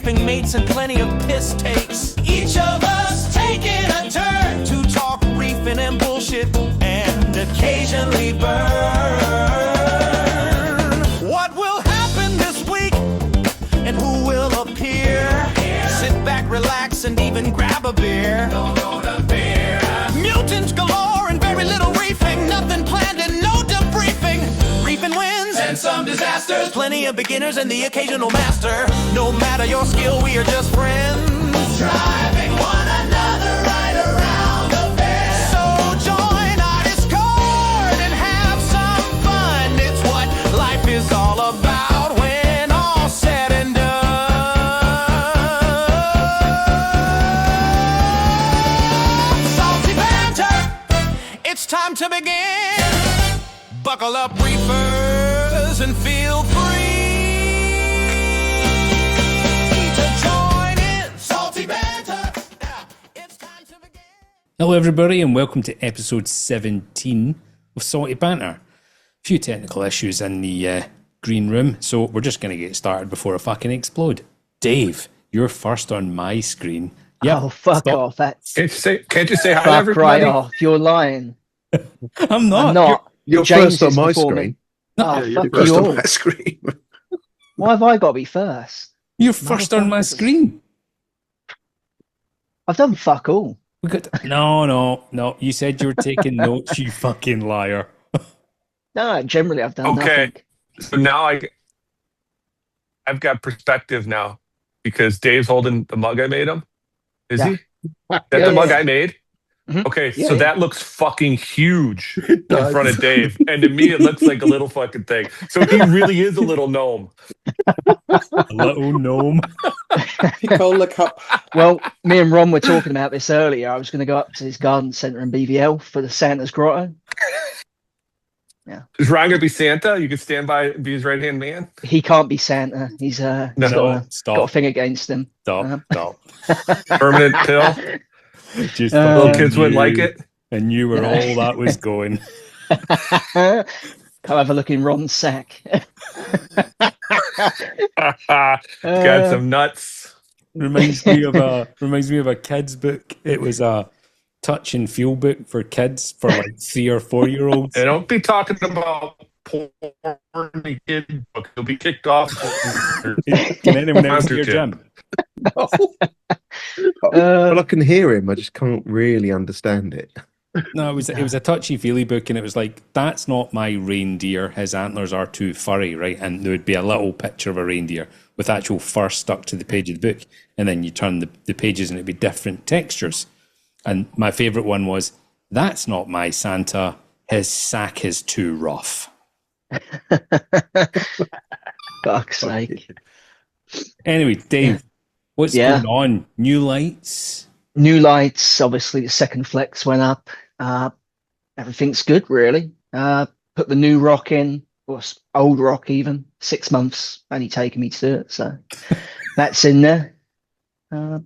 reefing mates and plenty of piss takes. Each of us taking a turn to talk reefing and bullshit and occasionally burn. What will happen this week and who will appear? Sit back, relax, and even grab a beer. Mutants galore and very little reefing. Nothing planned and no debriefing. Reefing wins and some disasters. Plenty of beginners and the occasional master. No matter your skill, we are just friends. Driving one another right around the bend. So join our Discord and have some fun. It's what life is all about when all said and done. Salty Banter, it's time to begin. Buckle up, reefers, and feel free to join in Salty Banter. It's time to begin. Hello everybody and welcome to episode 17 of Salty Banter. A few technical issues in the green room, so we're just going to get started before I fucking explode. Dave, you're first on my screen. Yep, oh, fuck stop. off. That's Can't you say hi to fuck everybody? right off. You're lying. I'm not. I'm not. You're James first on is my before me. screen. Oh, You're fuck first you on all. my screen. Why have I got to be first? You're first on my screen. I've done fuck all. We got no. You said you were taking notes, you fucking liar. No, generally I've done Okay. nothing. So now I've got perspective now because Dave's holding the mug I made him. Is Yeah. he? That's the mug I made? Mhm. Okay, Yeah, so yeah. that looks fucking huge in front of Dave. And to me, it looks like a little fucking thing. So he really is a little gnome. A little gnome. Go look up. Well, me and Ron were talking about this earlier. I was going to go up to his garden centre in BVL for the Santa's Grotto. Is Ryan going to be Santa? You could stand by and be his right-hand man? He can't be Santa. He's got a Stop. thing against him. Stop. Permanent pill? Just Little kids wouldn't like it? I knew where all that was going. Come have a look in Ron's sack. Got some nuts. Reminds me of a kid's book. It was a touch and feel book for kids for like 3 or 4 year olds. And don't be talking about porn kid book. You'll be kicked off. Can anyone else hear Jim? Well, I can hear him. I just can't really understand it. No, it was a touchy feely book, and it was like, that's not my reindeer. His antlers are too furry, right? And there would be a little picture of a reindeer with actual fur stuck to the page of the book, and then you turn the pages and it'd be different textures. And my favourite one was, that's not my Santa. His sack is too rough. Fuck's sake. Anyway, Dave, what's Yeah. going on? New lights? New lights, obviously the second flex went up. Everything's good, really. Put the new rock in, or old rock even. 6 months only taken me to do it, so that's in there. Apart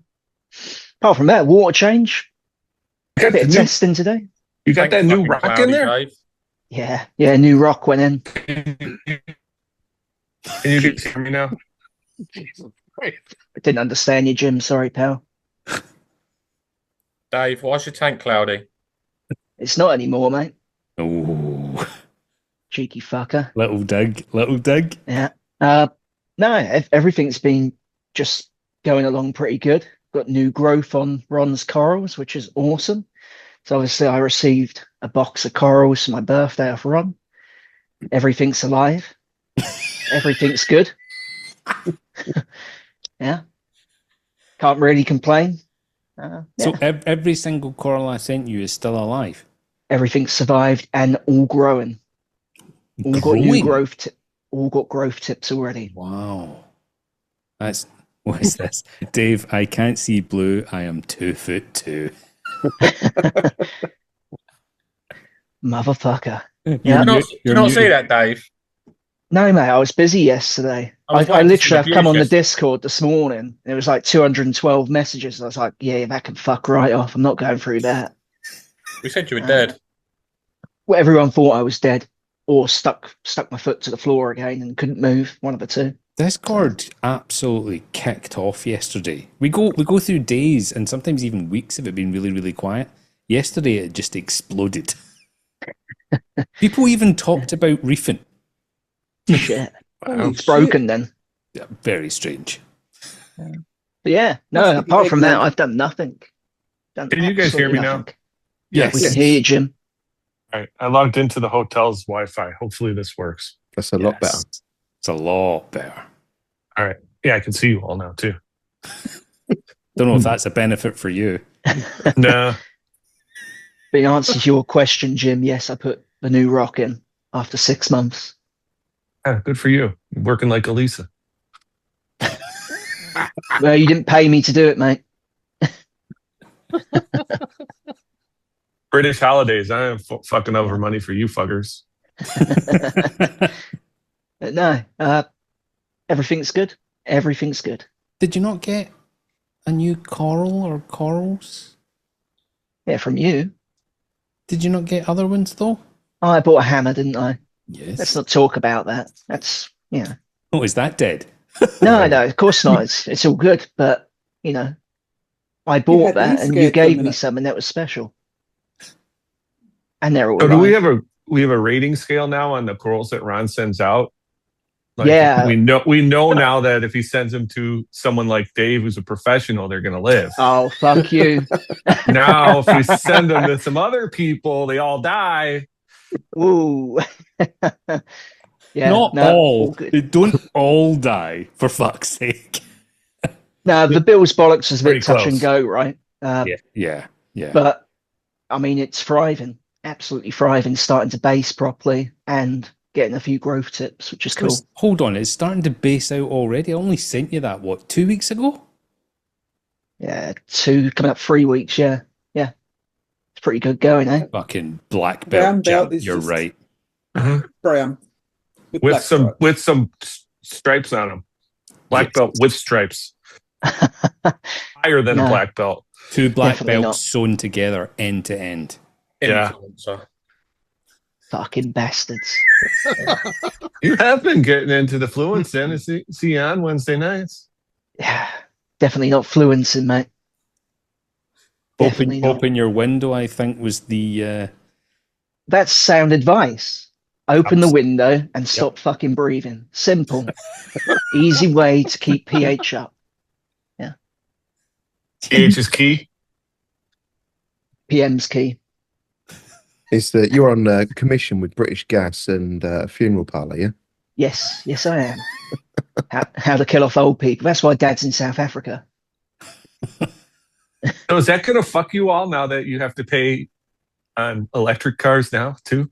from that, water change. You got, Bit of the new, testing today. you got that new Fucking rock cloudy, in there? Dave. Yeah, new rock went in. Can you get hear me now? I didn't understand you, Jim. Sorry, pal. Dave, why's your tank cloudy? It's not anymore, mate. Oh, Cheeky fucker. little dig. Yeah. No, everything's been just going along pretty good. Got new growth on Ron's corals, which is awesome. So obviously I received a box of corals for my birthday off Ron. Everything's alive. Everything's good. Yeah. Can't really complain. So Yeah. every single coral I sent you is still alive? Everything's survived and all growing. All got new growth. All got growth tips already. Wow. What is this? Dave, I can't see blue. I am 2'2". Motherfucker. Do Yeah. you not see that, Dave? No, mate, I was busy yesterday. I was I waiting literally for have come on the yes- Discord this morning. And it was like 212 messages. I was like, yeah, that can fuck right off. I'm not going through that. We said you were dead. Well, everyone thought I was dead or stuck my foot to the floor again and couldn't move. One of the two. Discord absolutely kicked off yesterday. We go through days and sometimes even weeks of it being really, really quiet. Yesterday it just exploded. People even talked about reefing. Shit. Holy It's broken then. Yeah, very strange. But yeah, no, Must be apart from that, ignorant. I've done nothing. Done Can you guys hear absolutely me now? nothing. Yes. We can hear you, Jim. All right. I logged into the hotel's Wi-Fi. Hopefully this works. That's a lot better. It's a lot better. All right. Yeah, I can see you all now too. Don't know if that's a benefit for you. No. But in answer to your question, Jim, yes, I put the new rock in after 6 months. Good for you. You're working like Elisa. Well, you didn't pay me to do it, mate. British holidays. I am fucking over money for you fuckers. But no, everything's good. Everything's good. Did you not get a new coral or corals? Yeah, from you. Did you not get other ones though? I bought a hammer, didn't I? Yes. Let's not talk about that. That's, you know. Oh, is that dead? No, of course not. It's all good. But, you know, I bought had that me and you scared for a gave me minute. some and that was special. And they're all So do we alive. have a rating scale now on the corals that Ron sends out? Yeah. We know now that if he sends them to someone like Dave, who's a professional, they're gonna live. Oh, fuck you. Now, if we send them to some other people, they all die. Ooh. Yeah. Not no, all. good. They don't all die, for fuck's sake. No, the Bill's bollocks is a Pretty bit touch close. and go, right? Yeah. But I mean, it's thriving, absolutely thriving, starting to base properly and getting a few growth tips, which is cool. Hold on, it's starting to base out already. I only sent you that, 2 weeks ago? Yeah, coming up 3 weeks. Yeah, it's pretty good going, eh? Fucking black Brown belt belt champ, is you're just- right. Brown. With black some stripes. stripes on them. Black Yes. belt with stripes. Higher than a No. black belt. 2 black Definitely belts not. sewn together end to end. Yeah. Influencer. Fucking bastards. You have been getting into the fluence then. See you on Wednesday nights. Yeah, definitely not fluencing, mate. Definitely not. Open your window, I think, was the That's sound advice. Open the window and stop fucking breathing. Simple. Easy way to keep pH up. pH is key. PM's key. Is that you're on commission with British Gas and Funeral Parlour, yeah? Yes, I am. How to kill off old people. That's why Dad's in South Africa. So is that going to fuck you all now that you have to pay on electric cars now too?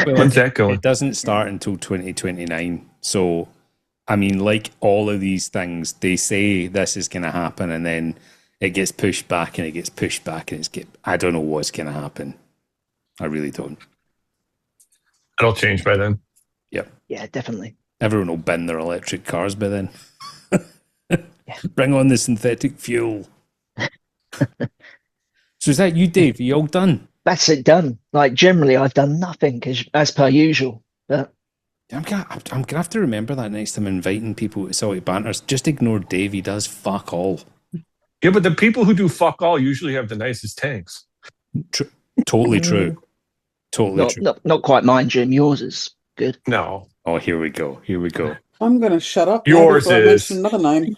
When's that going? It doesn't start until 2029. So, I mean, like all of these things, they say this is going to happen and then it gets pushed back and it gets pushed back and I don't know what's going to happen. I really don't. It'll change by then. Yep. Yeah, definitely. Everyone will bin their electric cars by then. Bring on the synthetic fuel. So is that you, Dave? Are you all done? That's it done. Like generally I've done nothing as per usual. But I'm gonna have to remember that next time inviting people to Salty Banters. Just ignore Dave. He does fuck all. Yeah, but the people who do fuck all usually have the nicest tanks. Totally true. Totally true. not quite mine, Jim. Yours is good. No. Oh, here we go. Here we go. I'm going to shut up. Yours now before I is- mention another name.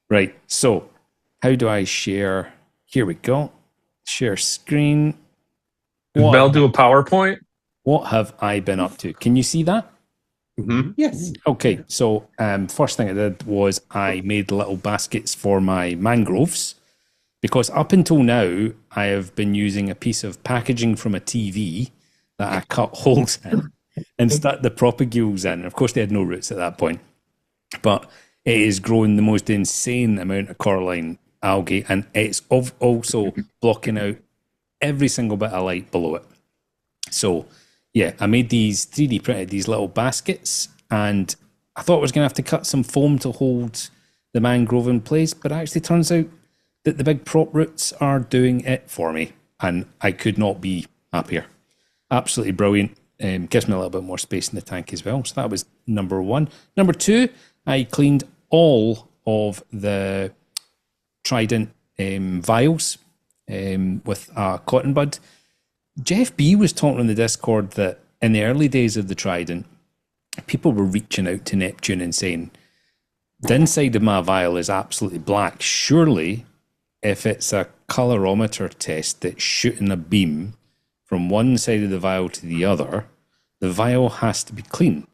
Right. So, how do I share? Here we go. Share screen. Did Mel do a PowerPoint? What have I been up to? Can you see that? Mm-hmm. Yes. Okay. So, first thing I did was I made little baskets for my mangroves because up until now I have been using a piece of packaging from a TV that I cut holes in and stuck the propagules in. Of course, they had no roots at that point, but it is growing the most insane amount of coralline algae, and it's also blocking out every single bit of light below it. So, yeah, I made these 3D printed these little baskets, and I thought I was going to have to cut some foam to hold the mangrove in place, but it actually turns out that the big prop roots are doing it for me, and I could not be happier. Absolutely brilliant. Gives me a little bit more space in the tank as well. So that was number one. Number two, I cleaned all of the Trident vials with a cotton bud. Jeff B was talking on the Discord that in the early days of the Trident, people were reaching out to Neptune and saying, the inside of my vial is absolutely black. Surely, if it's a colorimeter test that's shooting a beam from one side of the vial to the other, the vial has to be clean.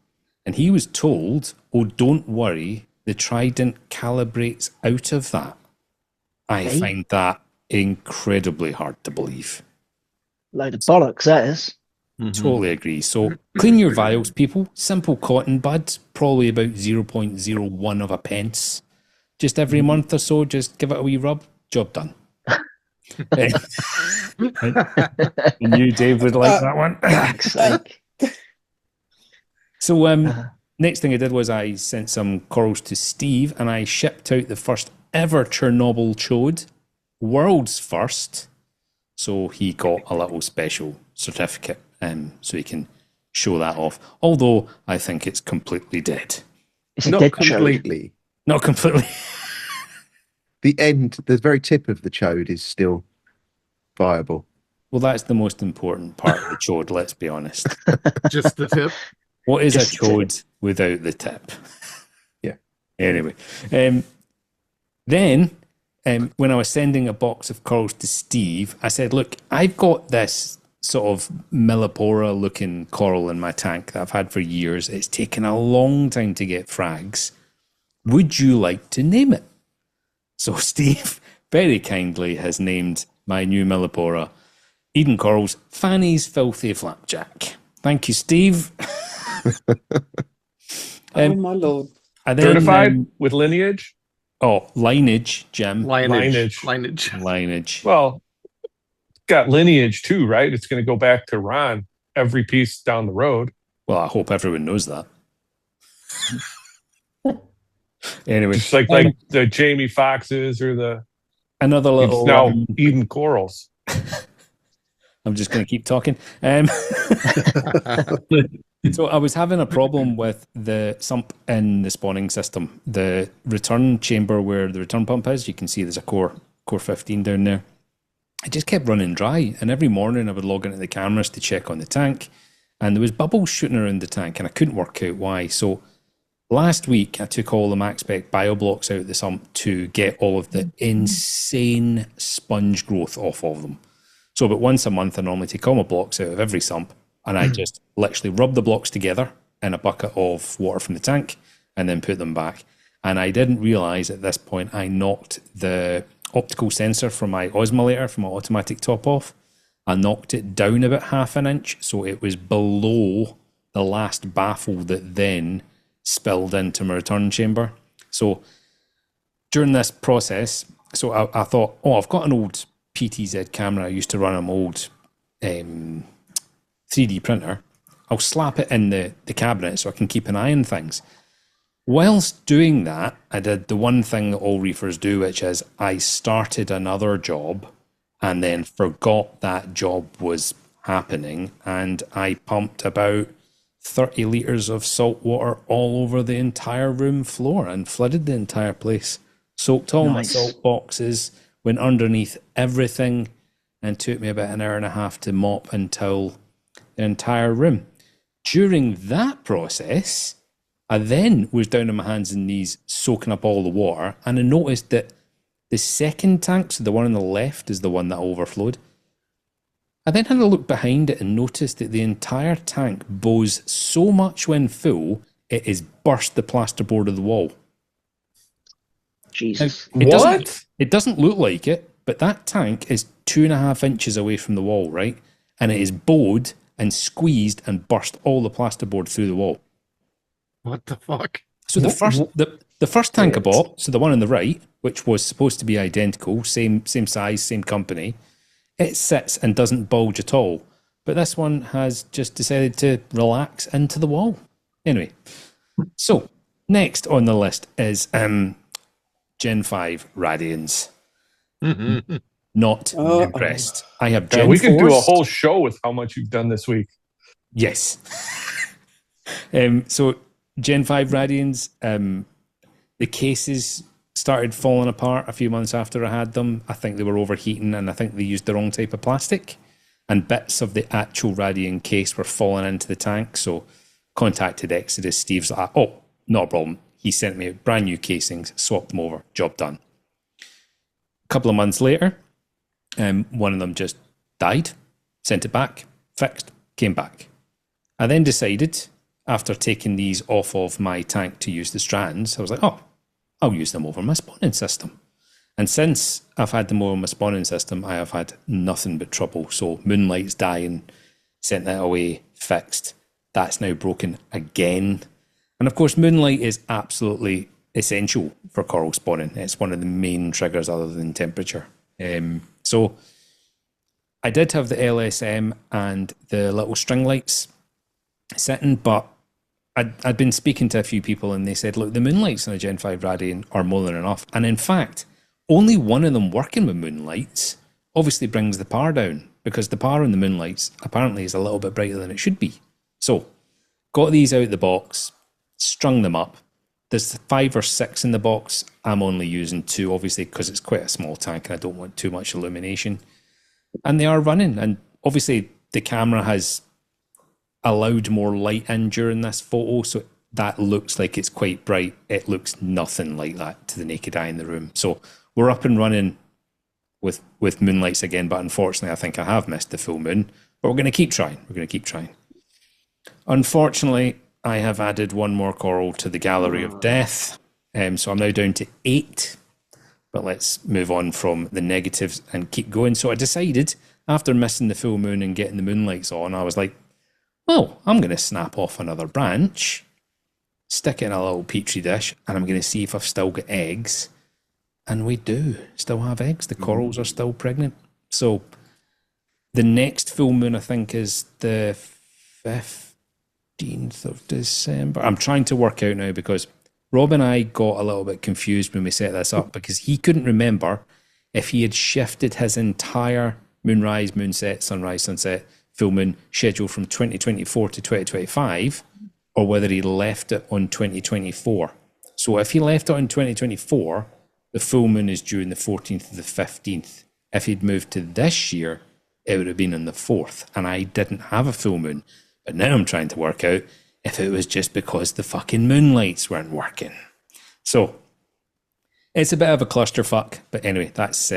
And he was told, oh, don't worry, the Trident calibrates out of that. I find that incredibly hard to believe. Load of bollocks, that is. Totally agree. So clean your vials, people. Simple cotton buds, probably about 0.01 of a pence. Just every month or so, just give it a wee rub. Job done. I knew Dave would like that one. Fuck's sake. So next thing I did was I sent some corals to Steve and I shipped out the first ever Chernobyl chode, world's first. So he got a little special certificate so he can show that off. Although I think it's completely dead. It's a Not dead chode. completely. Not completely. The end, the very tip of the chode is still viable. Well, that's the most important part of the chode, let's be honest. Just the tip. What is Just a the tip. chode without the tip? Yeah. Anyway, then when I was sending a box of corals to Steve, I said, look, I've got this sort of Millipora looking coral in my tank that I've had for years. It's taken a long time to get frags. Would you like to name it? So Steve very kindly has named my new Millipora Eden Corals Fanny's Filthy Flapjack. Thank you, Steve. Oh my lord. And then, Certified with lineage? lineage, Jim. Lineage. Lineage. Well, it's got lineage too, right? It's going to go back to Ron every piece down the road. Well, I hope everyone knows that. Anyway, Just like the Jamie Foxxes or the another it's little. now Eden Corals. I'm just going to keep talking. So I was having a problem with the sump in the spawning system. The return chamber where the return pump is, you can see there's a core 15 down there. It just kept running dry. And every morning I would log into the cameras to check on the tank. And there was bubbles shooting around the tank and I couldn't work out why. So last week I took all the max spec bio blocks out of the sump to get all of the insane sponge growth off of them. So about once a month I normally take all my blocks out of every sump and I just literally rub the blocks together in a bucket of water from the tank and then put them back. And I didn't realise at this point I knocked the optical sensor from my osmolator, from my automatic top off. I knocked it down about half an inch so it was below the last baffle that then spilled into my return chamber. So during this process, so I thought, I've got an old PTZ camera. I used to run an old 3D printer. I'll slap it in the cabinet so I can keep an eye on things. Whilst doing that, I did the one thing that all reefers do, which is I started another job and then forgot that job was happening, and I pumped about 30 litres of salt water all over the entire room floor and flooded the entire place. Soaked all my salt boxes, went underneath everything, and took me about an hour and a half to mop until the entire room. During that process, I then was down on my hands and knees soaking up all the water, and I noticed that the second tank, so the one on the left, is the one that overflowed. I then had a look behind it and noticed that the entire tank bows so much when full, it has burst the plasterboard of the wall. Jesus. It doesn't look like it, but that tank is 2.5 inches away from the wall, right? And it is bowed and squeezed and burst all the plasterboard through the wall. What the fuck? So the first tank I bought, so the one on the right, which was supposed to be identical, same size, same company, it sits and doesn't bulge at all. But this one has just decided to relax into the wall. Anyway, so next on the list is Gen 5 Radians. Not impressed. I have Gen 4s. We could do a whole show with how much you've done this week. Yes. So Gen 5 Radians, the cases started falling apart a few months after I had them. I think they were overheating, and I think they used the wrong type of plastic, and bits of the actual Radian case were falling into the tank. So contacted Exodus. Steve's like, oh, not a problem. He sent me brand new casings, swapped them over, job done. A couple of months later, one of them just died, sent it back, fixed, came back. I then decided, after taking these off of my tank to use the strands, I was like, oh, I'll use them over my spawning system. And since I've had them over my spawning system, I have had nothing but trouble. So Moonlight's dying, sent that away, fixed. That's now broken again. And of course, Moonlight is absolutely essential for coral spawning. It's one of the main triggers other than temperature. So I did have the LSM and the little string lights sitting, but I'd been speaking to a few people and they said, look, the Moonlights on a Gen 5 Radian are more than enough. And in fact, only one of them working with Moonlights obviously brings the power down, because the power in the Moonlights apparently is a little bit brighter than it should be. So got these out of the box, strung them up. There's 5 or 6 in the box. I'm only using 2, obviously, because it's quite a small tank and I don't want too much illumination. And they are running. And obviously the camera has allowed more light in during this photo, so that looks like it's quite bright. It looks nothing like that to the naked eye in the room. So we're up and running with Moonlights again, but unfortunately I think I have missed the full moon. But we're going to keep trying. We're going to keep trying. Unfortunately, I have added one more coral to the gallery of death. So I'm now down to 8. But let's move on from the negatives and keep going. So I decided, after missing the full moon and getting the Moonlights on, I was like, well, I'm going to snap off another branch, stick it in a little petri dish, and I'm going to see if I've still got eggs. And we do still have eggs. The corals are still pregnant. So the next full moon, I think, is the 15th of December. I'm trying to work out now, because Rob and I got a little bit confused when we set this up, because he couldn't remember if he had shifted his entire moonrise, moonset, sunrise, sunset, full moon schedule from 2024 to 2025, or whether he left it on 2024. So if he left it on 2024, the full moon is due on the 14th to the 15th. If he'd moved to this year, it would have been on the 4th, and I didn't have a full moon. But now I'm trying to work out if it was just because the fucking Moonlights weren't working. So it's a bit of a clusterfuck, but anyway, that's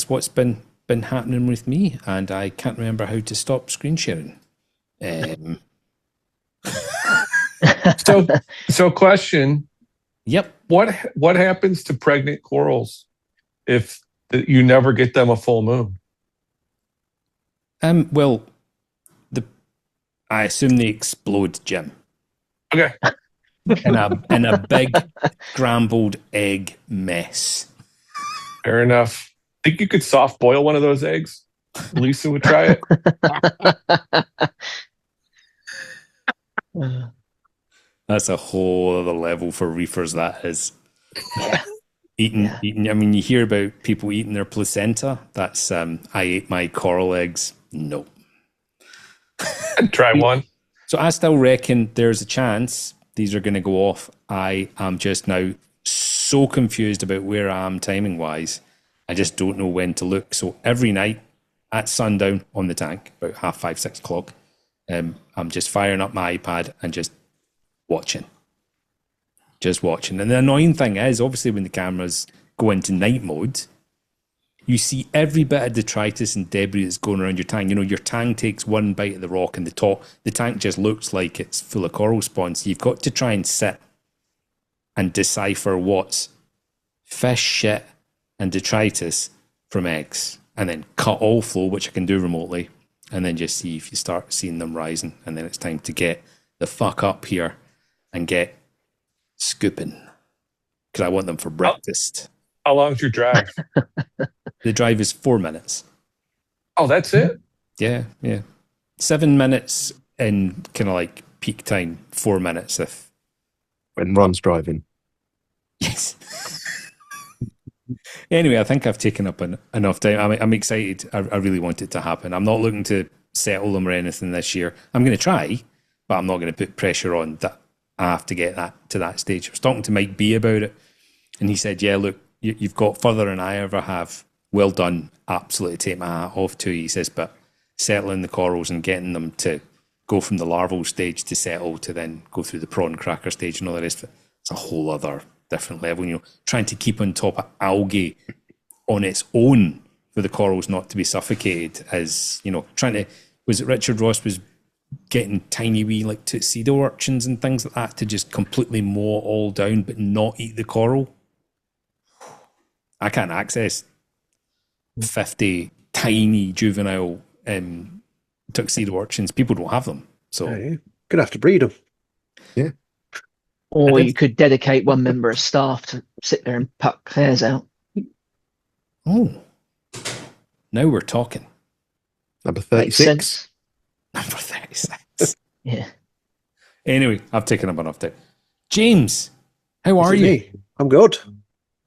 what's been happening with me, and I can't remember how to stop screen sharing. So question. Yep. What happens to pregnant corals if you never get them a full moon? Well, I assume they explode, Jim. Okay. In a big scrambled egg mess. Fair enough. Think you could soft boil one of those eggs? Lisa would try it. That's a whole other level for reefers, that is. Yeah. Eating. I mean, you hear about people eating their placenta. That's I ate my coral eggs. No. I'd try one. So I still reckon there's a chance these are going to go off. I am just now so confused about where I am timing wise. I just don't know when to look. So every night at sundown on the tank, about 5:30, 6 o'clock, I'm just firing up my iPad and just watching. And the annoying thing is, obviously, when the cameras go into night mode, you see every bit of detritus and debris that's going around your tank. You know, your tank takes one bite of the rock and the tank just looks like it's full of coral spawns. So you've got to try and sit and decipher what's fish shit and detritus from eggs, and then cut all flow, which I can do remotely, and then just see if you start seeing them rising, and then it's time to get the fuck up here and get scooping, because I want them for breakfast. How long's your drive? The drive is 4 minutes. Oh, that's it? Yeah. 7 minutes in kind of like peak time, 4 minutes if... When Ron's driving. Yes. Anyway, I think I've taken up enough time. I'm excited. I really want it to happen. I'm not looking to settle them or anything this year. I'm going to try, but I'm not going to put pressure on that. I have to get that to that stage. I was talking to Mike B about it, and he said, yeah, look, you've got further than I ever have. Well done. Absolutely take my hat off to you. He says, but settling the corals and getting them to go from the larval stage to settle to then go through the prawn cracker stage and all the rest of it, it's a whole other different level. You know, trying to keep on top of algae on its own for the corals not to be suffocated is, you know, trying to, was it Richard Ross was getting tiny wee like tuxedo urchins and things like that to just completely mow it all down but not eat the coral. I can't access 50 tiny juvenile tuxedo urchins. People don't have them. So Yeah. Gonna have to breed them. Yeah. Or you could dedicate one member of staff to sit there and pluck hairs out. oh, now we're talking. Number Makes 36. sense. Number 36. Yeah. Anyway, I've taken up enough time. James, how are Is it you? me? I'm good.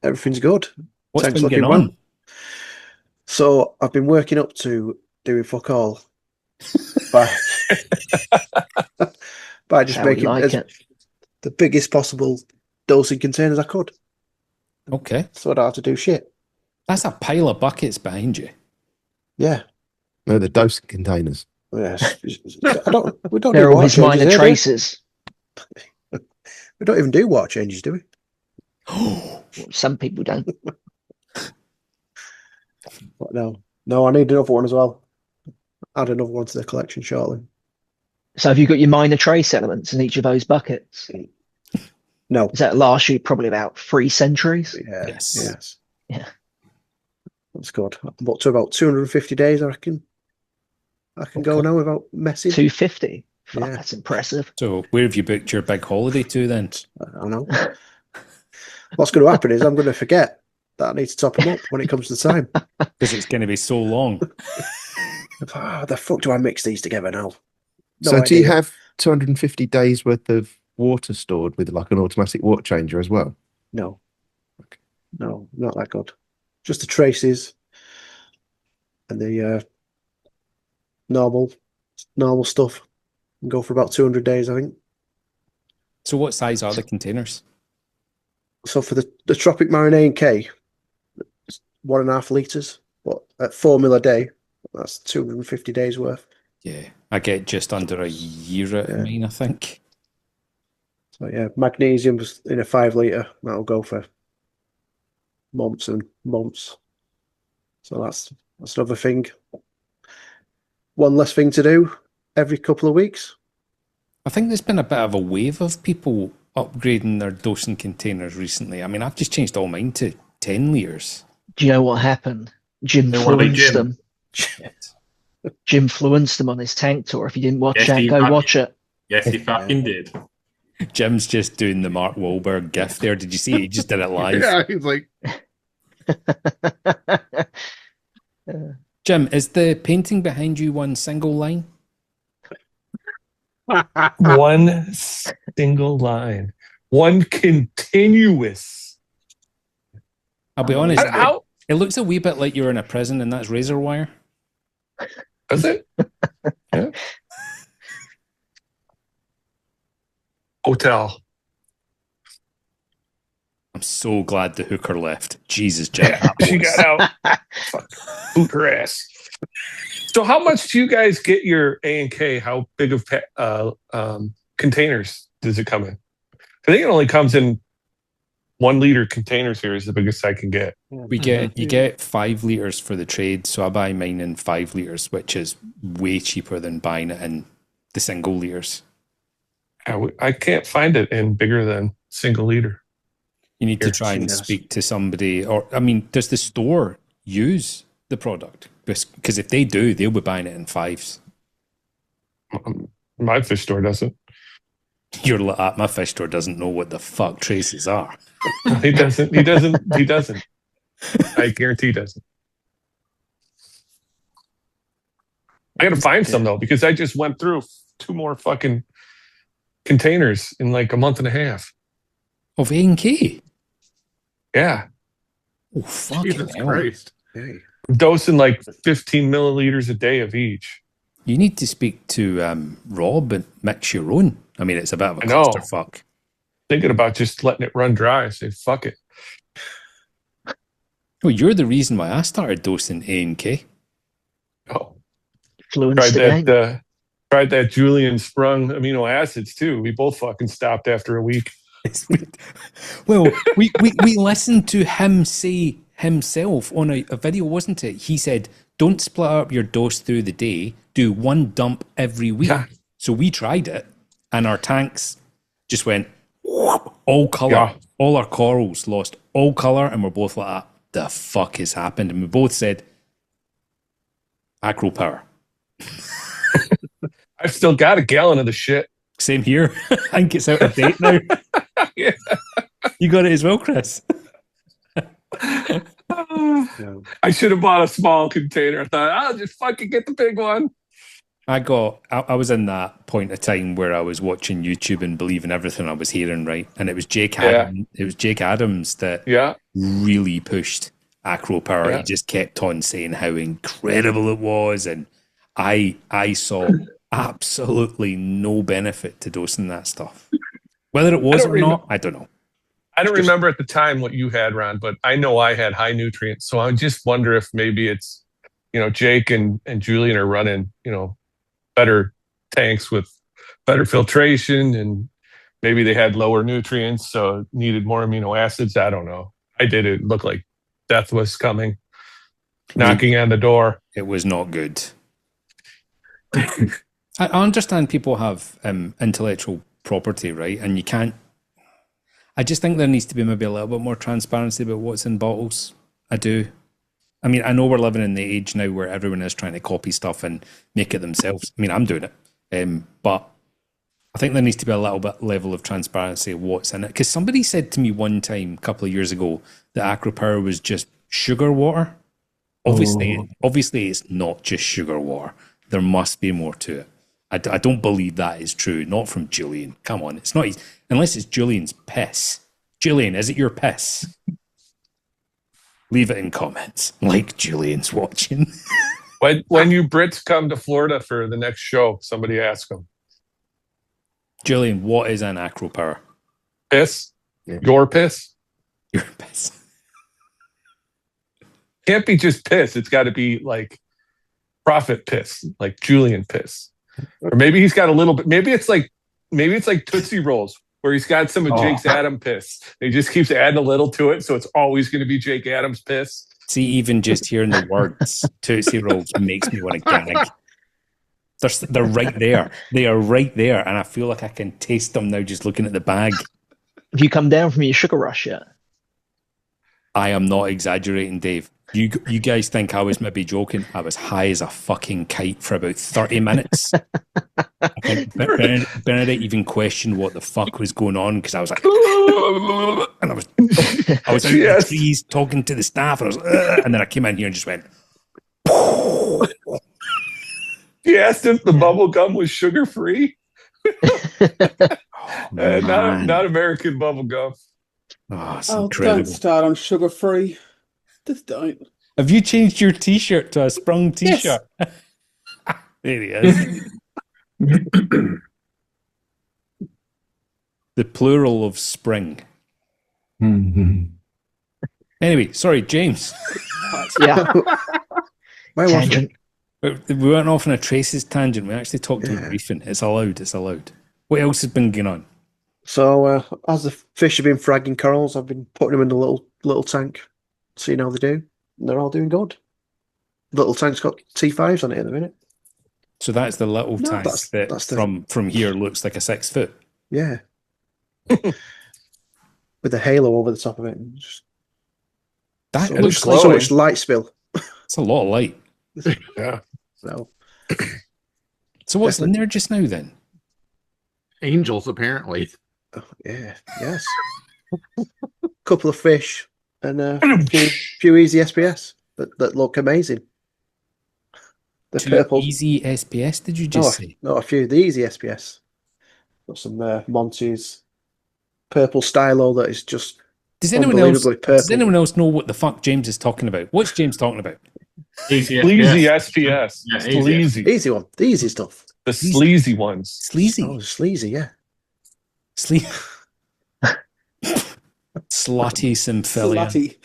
Everything's good. What's Thanks, been looking going well. on? So I've been working up to doing fuck all by by just How we making like it. the biggest possible dosing containers I could, Okay. so I don't have to do shit. That's a pile of buckets behind you. Yeah. No, the dosing containers. Yes. I don't. We don't. They're do all his water changes minor here, do we? traces. We don't even do water changes, do we? Some people don't. But no. I need another one as well. Add another one to the collection shortly. So have you got your minor trace elements in each of those buckets? No. Does that last you probably about 3 centuries? Yeah. Yes. Yes. Yeah. That's good. I'm up to about 250 days, I reckon. I can go Okay. now without messing. 250. Fuck, Yeah. that's impressive. So where have you booked your big holiday to then? I don't know. What's going to happen is I'm going to forget that I need to top them up when it comes to the time. Because it's going to be so long. How the fuck do I mix these together now? So do you idea. have 250 days worth of water stored with like an automatic water changer as well? No. No, not that good. Just the traces and the normal stuff. And go for about 200 days, I think. So what size are the containers? So for the Tropic Marine A&K, it's 1.5 litres, but at 4 mil a day, that's 250 days worth. Yeah, I get just under a year out of Yeah. mine, I think. So yeah, magnesium's in a 5 litre, that'll go for months and months. So that's another thing. One less thing to do every couple of weeks. I think there's been a bit of a wave of people upgrading their dosing containers recently. I mean, I've just changed all mine to 10 litres. Do you know what happened? Jim They wanna be fluenced Jim. them. Jim fluenced them on his tank tour. If you didn't watch Yes, that, he go fucking- watch it. Yes, he fucking did. Jim's just doing the Mark Wahlberg gif there. Did you see it? He just did it live. Yeah, he's like, Jim, is the painting behind you one single line? One single line. One continuous. I'll be honest, How it looks a wee bit like you're in a prison and that's razor wire. does it? Yeah. Hotel. I'm so glad the hooker left. Jesus, Jim. She got out. Fuck. Boot her ass. So how much do you guys get your A&K? How big of containers does it come in? I think it only comes in 1 liter containers here is the biggest I can get. You get 5 litres for the trade, so I buy mine in 5 litres, which is way cheaper than buying it in the single litres. I can't find it in bigger than single liter. You need to Here, try and yes. speak to somebody, or I mean, does the store use the product? Because if they do, they'll be buying it in 5s. My fish store doesn't. You're like, "Ah, my fish store doesn't know what the fuck traces are." He doesn't. He doesn't. He doesn't. I guarantee he doesn't. I got to find some though, because I just went through 2 more fucking containers in like a month and a half. Of A&K? Yeah, Oh, fucking Jesus hell. Christ. Hey. dosing like 15 milliliters a day of each. You need to speak to Rob and mix your own. I mean, it's a bit of a I know. clusterfuck. Thinking about just letting it run dry. Say fuck it. Well, you're the reason why I started dosing A and K. Oh, Fluence tried that Julian sprung amino acids too. We both fucking stopped after a week. Well, we listened to him say himself on a video, wasn't it? He said, don't split up your dose through the day, do one dump every week. Yeah. So we tried it, and our tanks just went all color. Yeah. All our corals lost all color, and we're both like, the fuck has happened? And we both said, acro power. I've still got a gallon of the shit. Same here. I think it's out of date now. Yeah. You got it as well, Chris. I should have bought a small container. I thought, I'll just fucking get the big one. I was in that point of time where I was watching YouTube and believing everything I was hearing, right? And it was Jake Adams that really pushed acro power. Yeah. He just kept on saying how incredible it was, and I saw absolutely no benefit to dosing that stuff. Whether it was or not, I don't know. I don't remember at the time what you had, Ron, but I know I had high nutrients. So I just wonder if maybe it's, Jake and Julian are running, better tanks with better filtration, and maybe they had lower nutrients, so needed more amino acids. I don't know. I did it. Looked like death was coming, knocking on the door. It was not good. I understand people have intellectual property, right? And you can't. I just think there needs to be maybe a little bit more transparency about what's in bottles. I do. I mean, I know we're living in the age now where everyone is trying to copy stuff and make it themselves. I mean, I'm doing it. But I think there needs to be a little bit level of transparency of what's in it. Because somebody said to me one time, a couple of years ago, that Acro Power was just sugar water. Obviously, it's not just sugar water. There must be more to it. I don't believe that is true. Not from Julian. Come on, it's not. Unless it's Julian's piss. Julian, is it your piss? Leave it in comments. Like Julian's watching. When you Brits come to Florida for the next show, somebody ask them. Julian, what is an acro power? Piss? Yeah. Your piss? Your piss. Can't be just piss. It's got to be like profit piss, like Julian piss. Or maybe he's got a little bit. Maybe it's like Tootsie Rolls, where he's got some of Jake's Adam piss. He just keeps adding a little to it, so it's always going to be Jake Adams piss. See, even just hearing the words Tootsie Rolls makes me want to gag. They're right there. They are right there, and I feel like I can taste them now just looking at the bag. Have you come down from your sugar rush yet? I am not exaggerating, Dave. You guys think I was maybe joking? I was high as a fucking kite for about 30 minutes. I think Benedict even questioned what the fuck was going on, because I was like, and I was out in the trees talking to the staff, and and then I came in here and just went. He asked if the bubble gum was sugar free. Not American bubble gum. Oh, it's incredible. Don't start on sugar free. Just don't. Have you changed your t-shirt to a sprung t-shirt? Yes. There he is. The plural of spring. Mm-hmm. Anyway, sorry, James. Yeah. Tangent. We went off on a Traces tangent. We actually talked about reefing. It's allowed. It's allowed. What else has been going on? So as the fish have been fragging corals, I've been putting them in the little tank, seeing how they do. And they're all doing good. Little tank's got T5s on it at the minute. So that's the little tank that's from here looks like a 6 foot. Yeah. With a halo over the top of it. And just That looks like so much light spill. It's a lot of light. Yeah. So what's in there just now then? Angels, apparently. Oh, yeah. Yes. Couple of fish and a few easy SPS that look amazing. The purple easy SPS, did you just say? No, a few. The easy SPS. Got some Monty's purple stylo that is just Does anyone else know what the fuck James is talking about? What's James talking about? Easy Sleazy FPS. SPS. Yeah, Sleazy. Easy one. The easy stuff. The sleazy ones. Sleazy. Oh, sleazy, yeah. Slutty symphilia. Slutty.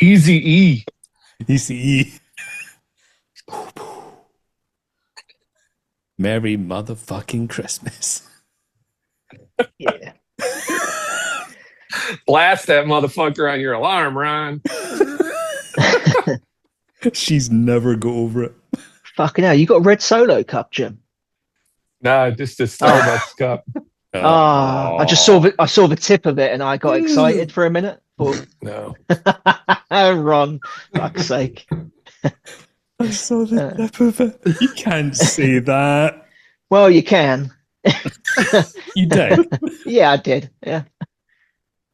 Easy E. ECE. Merry motherfucking Christmas. Yeah. Blast that motherfucker on your alarm, Ron. She's never go over it. Fucking hell, you got a red Solo cup, Jim? Nah, just a Starbucks cup. I just saw the tip of it and I got excited for a minute. Thought, No. Ron, fuck's sake. I saw the tip of it. You can't say that. Well, you can. You did. Yeah, I did. Yeah.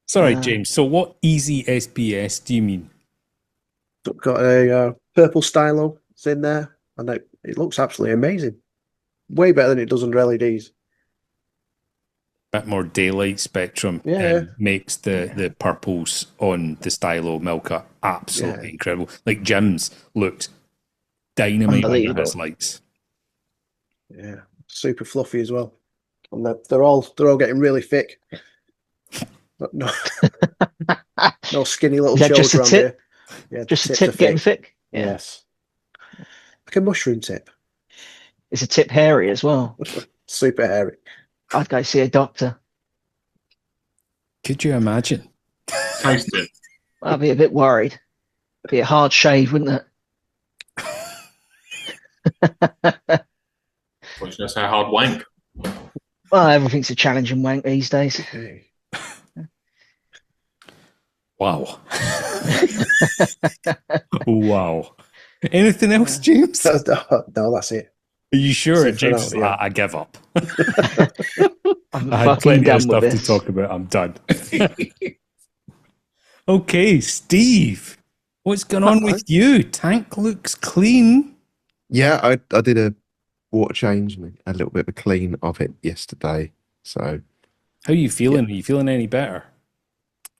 Sorry, James. So what easy SPS do you mean? Got a purple stylo. It's in there, and it looks absolutely amazing. Way better than it does under LEDs. Bit more daylight spectrum. Yeah. Makes the purples on the stylo Milka absolutely incredible. Like Jim's looked dynamite under Unbelievable. his lights. Yeah, super fluffy as well. And they're all getting really thick. But no, no skinny little Is that children just a around tip? here. Yeah, Just a tips tip are getting thick? Yeah. Yes, like a mushroom tip. Is a tip hairy as well? Super hairy. I'd go see a doctor. Could you imagine? Taste it. I'd be a bit worried. It'd be a hard shave, wouldn't it? What should I say? Hard wank. Well, everything's a challenging wank these days. Hey. Wow. Wow. Anything else, James? Are No, that's it. you sure? That's it for James now, is yeah. like, I give up. I'm I had fucking plenty of done stuff with to this. talk about. I'm done. Okay, Steve. What's going on with you? Tank looks clean. Yeah, I did a water change and a little bit of a clean of it yesterday. So How are you feeling? Are you feeling any better?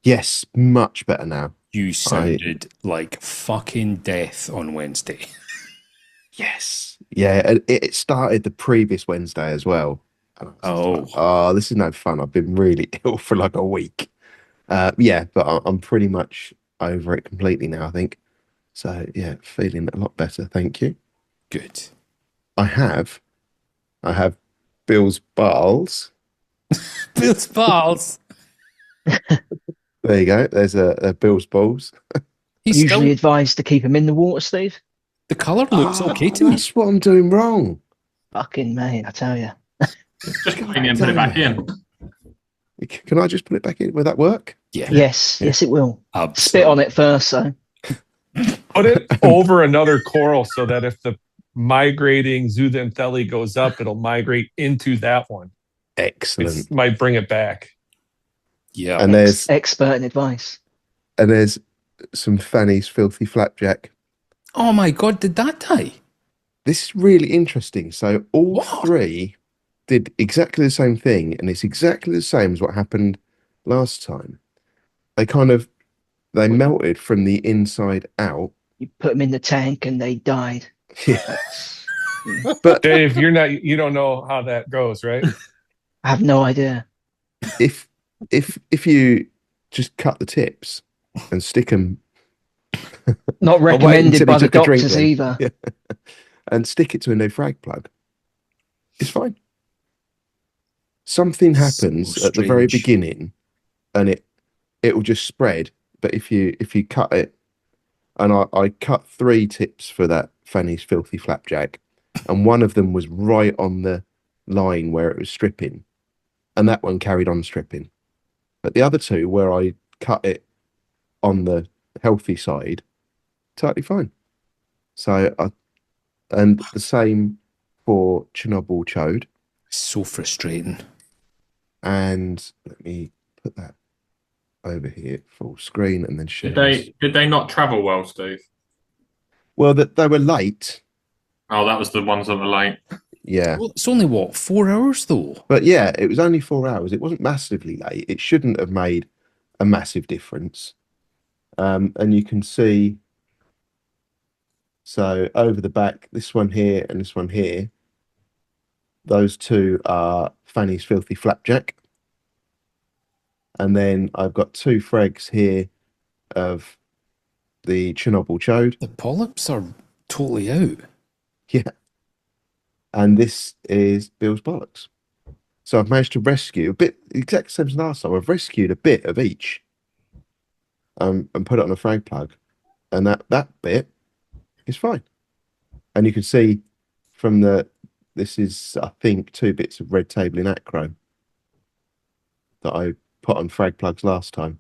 yes, much better now. You sounded like fucking death on Wednesday. Yes. Yeah, and it started the previous Wednesday as well. And I was just like, oh, this is no fun. I've been really ill for like a week. Yeah, but I'm pretty much over it completely now, I think. So yeah, feeling a lot better. Thank you. Good. I have Bill's balls. Bill's balls. There you go. There's a Bill's balls. He's Usually still, advised to keep him in the water, Steve. the colour looks okay to me. That's what I'm doing wrong. Fucking mate, I tell you. Just clean it and put it back in. Can I just put it back in? Will that work? Yeah. Yes, yes, it will. Absolutely. Spit on it first, so. Put it over another coral so that if the migrating zooxanthellae goes up, it'll migrate into that one. Excellent. It might bring it back. Yeah. And there's Expert in advice. some Fanny's filthy flapjack. Oh my God, did that die? This is really interesting. So all What? three did exactly the same thing, and it's exactly the same as what happened last time. They melted from the inside out. You put them in the tank and they died. Yeah. But Dave, you don't know how that goes, right? I have no idea. if you just cut the tips and stick them Not wait recommended until by he the took a drink doctors then. either. Yeah. and stick it to a new frag plug, it's fine. Something happens So at the very strange. beginning, and it will just spread. But if you cut it, and I cut 3 tips for that Fanny's filthy flapjack, and one of them was right on the line where it was stripping, and that one carried on stripping. But the other 2, where I cut it on the healthy side, totally fine. So and the same for Chernobyl chode. So frustrating. And let me put that over here full screen and then share. Did they not travel well, Steve? Well, that they were late. Oh, that was the ones that were late. Yeah. Well, it's only what, 4 hours though? But yeah, it was only 4 hours. It wasn't massively late. It shouldn't have made a massive difference. And you can see, so over the back, this one here and this one here, those two are Fanny's Filthy Flapjack. And then I've got two frags here of the Chernobyl Chode. The polyps are totally out. Yeah. And this is Bill's Bollocks. So I've managed to rescue a bit, exact same as last time. I've rescued a bit of each and put it on a frag plug. And that bit is fine. And you can see from this is, I think, 2 bits of red table in acro that I put on frag plugs last time.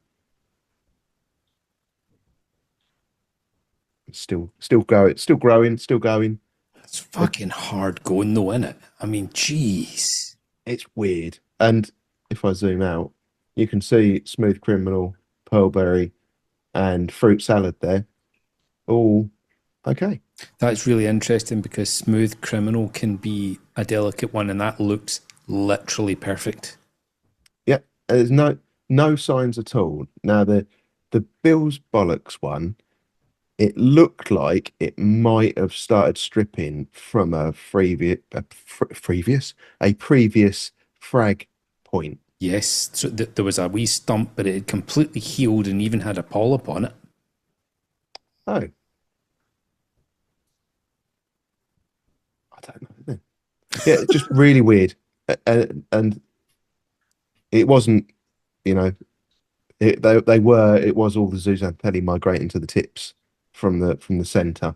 Still growing. It's fucking hard going though, isn't it? I mean, jeez. It's weird. And if I zoom out, you can see Smooth Criminal, Pearlberry, and Fruit Salad there. All okay. That's really interesting because Smooth Criminal can be a delicate one, and that looks literally perfect. Yeah, there's no signs at all. Now the Bill's Bollocks one, it looked like it might have started stripping from a previous frag point. Yes, so there was a wee stump, but it had completely healed and even had a polyp on it. Oh, I don't know then. Yeah, just really weird, and it wasn't, you know, it was all the zooxanthellae migrating to the tips from the center,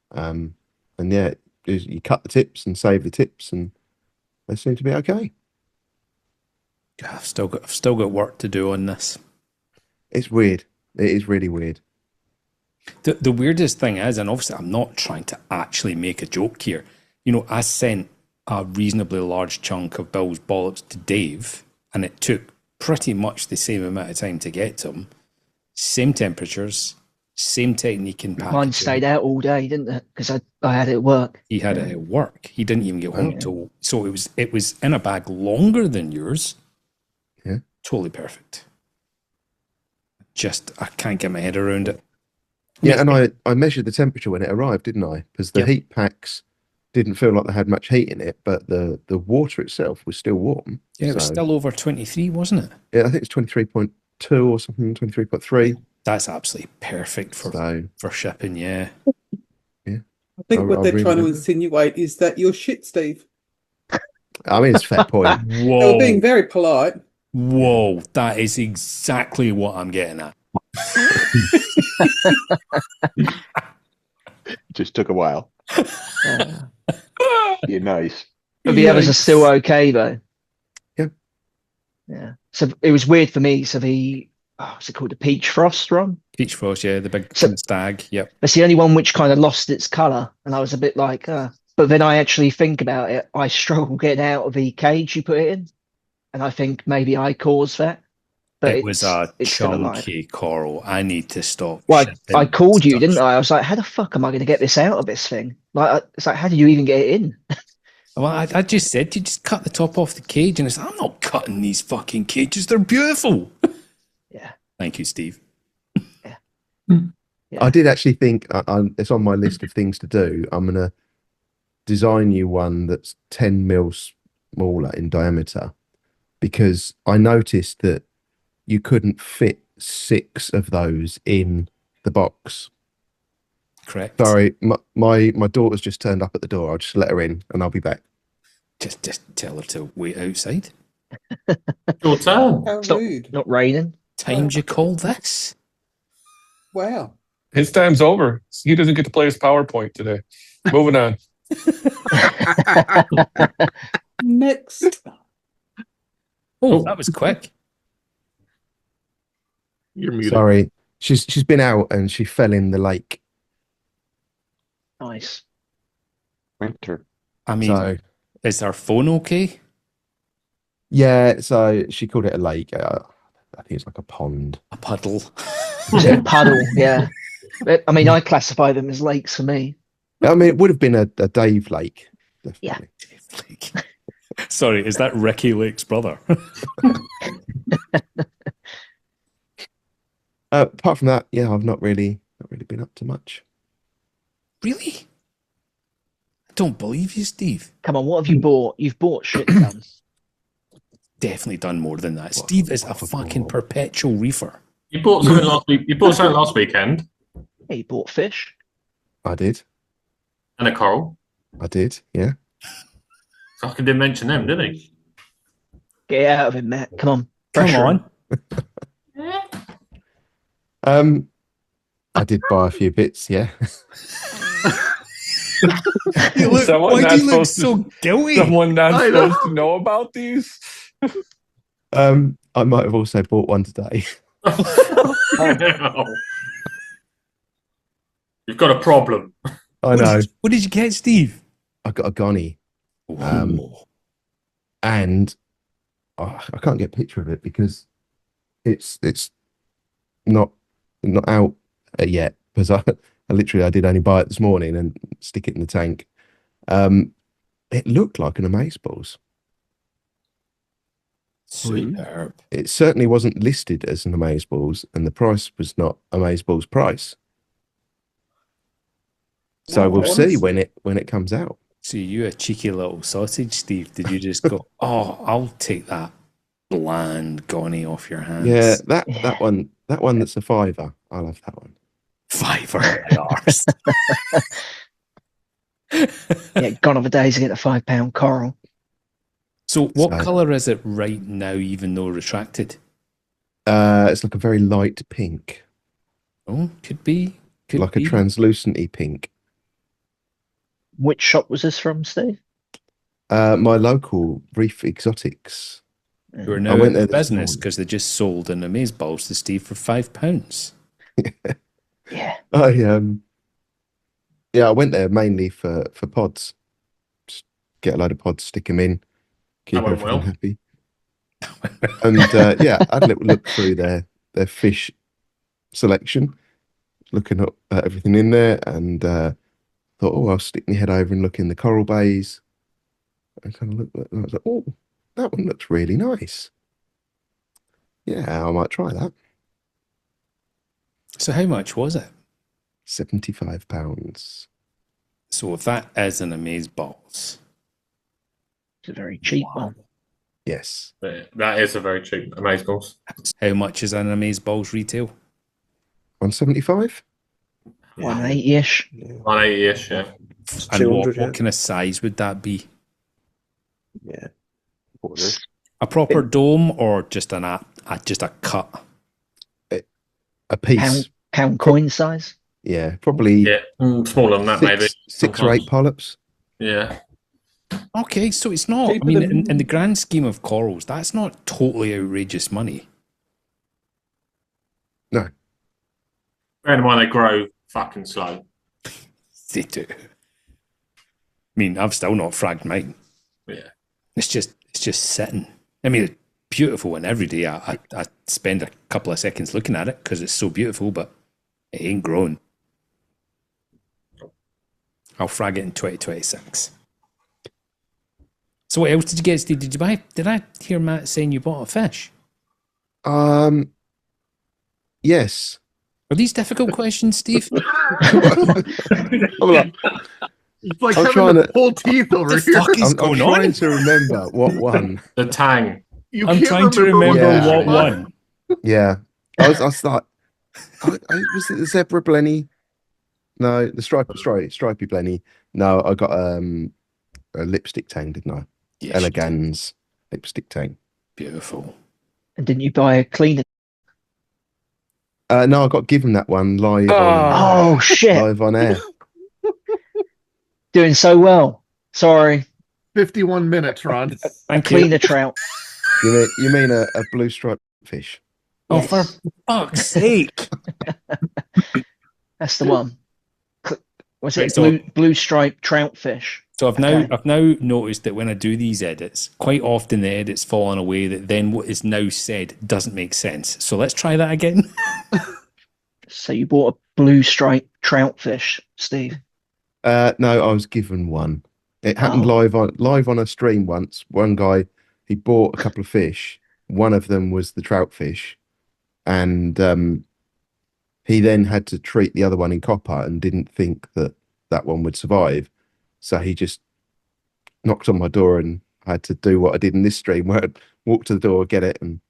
and yeah, you cut the tips and save the tips, and they seem to be okay. I've still got work to do on this. It's weird. It is really weird. The weirdest thing is, and obviously I'm not trying to actually make a joke here, you know, I sent a reasonably large chunk of Bill's Bollocks to Dave, and it took pretty much the same amount of time to get to him. Same temperatures, same technique in packaging. Mine stayed out all day, didn't it? Because I had it at work. He had it at work. He didn't even get home till, so it was in a bag longer than yours. Yeah. Totally perfect. Just, I can't get my head around it. Yeah, and I measured the temperature when it arrived, didn't I? Because the heat packs didn't feel like they had much heat in it, but the water itself was still warm. Yeah, it was still over 23, wasn't it? Yeah, I think it's 23.2 or something, 23.3. That's absolutely perfect for shipping, yeah. Yeah. I think what they're trying to insinuate is that you're shit, Steve. I mean, it's a fair point. Whoa. They were being very polite. Whoa, that is exactly what I'm getting at. Just took a while. You're nice. But the others are still okay though. Yeah. Yeah. So it was weird for me. So what's it called? The Peach Frost one? Peach Frost, yeah, the big stag. Yep. That's the only one which kind of lost its colour. And I was a bit like, but then I actually think about it. I struggle getting out of the cage you put it in. And I think maybe I caused that. But it was a chunky coral. I need to stop. Well, I called you, didn't I? I was like, how the fuck am I going to get this out of this thing? Like, it's like, how did you even get it in? Well, I just said, you just cut the top off the cage. And it's like, I'm not cutting these fucking cages. They're beautiful. Yeah. Thank you, Steve. Yeah. I did actually think it's on my list of things to do. I'm going to design you one that's 10 mils smaller in diameter, because I noticed that you couldn't fit 6 of those in the box. Correct. Sorry, my daughter's just turned up at the door. I'll just let her in and I'll be back. Just tell her to wait outside. Your turn. How It's rude. not raining. Times you call this? Wow. His time's over. He doesn't get to play his PowerPoint today. Moving on. Next. Oh, that was quick. You're muted. Sorry, she's been out and she fell in the lake. Nice. Winter. I mean, So is our phone okay? yeah, so she called it a lake. I think it's like a pond. A puddle. Is it a puddle? Yeah. But, I mean, I classify them as lakes for me. I mean, it would have been a Dave Lake. Definitely. Sorry, is that Ricky Lake's brother? Apart from that, yeah, I've not really been up to much. Really? I don't believe you, Steve. Come on, what have you bought? You've bought shit tons. Definitely done more than that. Steve is a fucking perpetual reefer. You bought something last week. You bought something last weekend, Yeah, you bought fish. I did. and a coral. I did. Yeah. Fucking didn't mention them, did he? Get out of it, Matt. Come on. Come Pressure him. on. I did buy a few bits. Yeah. You look, Someone why not do you look supposed to- so guilty? Someone not I supposed know. to know about these. I might have also bought one today. You've got a problem. I know. What did you get, Steve? I got a Goni, Ooh. and I can't get a picture of it because it's not out yet. Because I literally did only buy it this morning and stick it in the tank. It looked like an amazeballs. Superb. It certainly wasn't listed as an amazeballs, and the price was not amazeballs price. So we'll see when it comes out. So you a cheeky little sausage, Steve. Did you just go, oh, I'll take that bland Goni off your hands? Yeah, that one that's a £5. I'll have that one. $5. Yeah, gone are the days to get the £5 coral. So what So- colour is it right now, even though retracted? It's like a very light pink, Oh, could be. Could like be. a translucent-y pink. Which shop was this from, Steve? My local Reef Exotics. Who are I now went in there the this business morning. because they just sold an amazeballs to Steve for £5. Yeah. I went there mainly for pods. Just get a load of pods, stick them in, keep That went everything well. happy. And I had a little look through their fish selection, looking at everything in there, and thought, oh, I'll stick my head over and look in the coral bays. I kind of looked at it and I was like, oh, that one looks really nice. Yeah, I might try that. So how much was it? £75. So if that is an amazeballs, It's a very cheap one. Yes. Yeah, that is a very cheap amazeballs. how much is an amazeballs retail? 175? 180-ish. 180-ish, yeah. It's And what 200, yeah. kind of size would that be? Yeah. A proper dome or just just a cut? A piece. Pound coin size. Yeah, probably Yeah, smaller than that, maybe. six or eight polyps. Yeah. Okay, so it's not. I Cheaper mean, than- in the grand scheme of corals, that's not totally outrageous money. No. Bear in mind they grow fucking slow. They do. I mean, I've still not fragged mine. Yeah. It's just sitting. I mean, it's beautiful, and every day I spend a couple of seconds looking at it because it's so beautiful, but it ain't grown. I'll frag it in 2026. So what else did you get, Steve? Did you buy? Did I hear Matt saying you bought a fish? Yes. Are these difficult questions, Steve? I'm like, It's like I'm having trying to to- pull teeth over What the here. fuck is I'm going trying on? to remember what one. The tang. You I'm can't trying to remember Yeah. what one. Yeah. I was like, was it the zebra blenny? No, the stripy blenny. No, I got a lipstick tang, didn't I? Yes, you did. Elegans lipstick tang. Beautiful. And didn't you buy a cleaner? No, I got given that one live Oh, shit. live on air. Doing so well. Sorry. 51 minutes, Ron. Thank you. Cleaner trout. You mean a blue striped fish? Oh, Yes. for fuck's sake. That's the one. Was Right, it so- blue striped trout fish? So I've now Okay. I've now noticed that when I do these edits, quite often the edits fall in a way that then what is now said doesn't make sense. So let's try that again. So you bought a blue striped trout fish, Steve. No, I was given one. It happened Oh. live on a stream once. One guy, he bought a couple of fish. One of them was the trout fish, and he then had to treat the other one in copper and didn't think that that one would survive. So he just knocked on my door and I had to do what I did in this stream, where I'd walk to the door, get it, and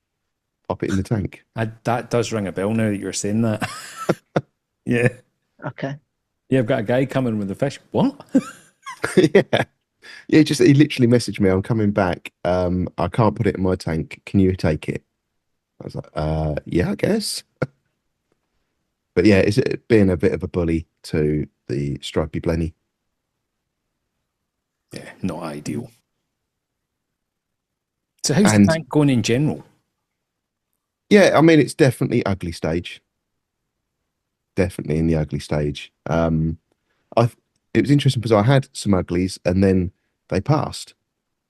pop it in the tank. That does ring a bell now that you're saying that. Yeah. Okay. Yeah, I've got a guy coming with the fish. What? Yeah. Yeah, he literally messaged me, I'm coming back. I can't put it in my tank. Can you take it? I was like, yeah, I guess. But yeah, it's being a bit of a bully to the stripy blenny. Yeah, not ideal. So how's the tank going in general? Yeah, I mean, it's definitely ugly stage. Definitely in the ugly stage. It was interesting because I had some uglies and then they passed.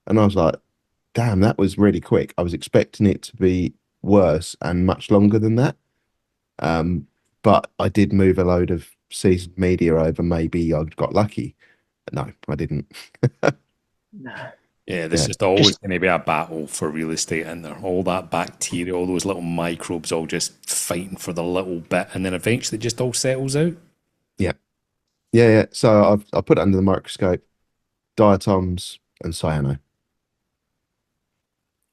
And I was like, damn, that was really quick. I was expecting it to be worse and much longer than that. But I did move a load of seasoned media over. Maybe I got lucky. But no, I didn't. No. Yeah, this is always going to be a battle for real estate in there. All that bacteria, all those little microbes all just fighting for the little bit. And then eventually it just all settles out. Yeah. Yeah. So I put it under the microscope, diatoms and cyano.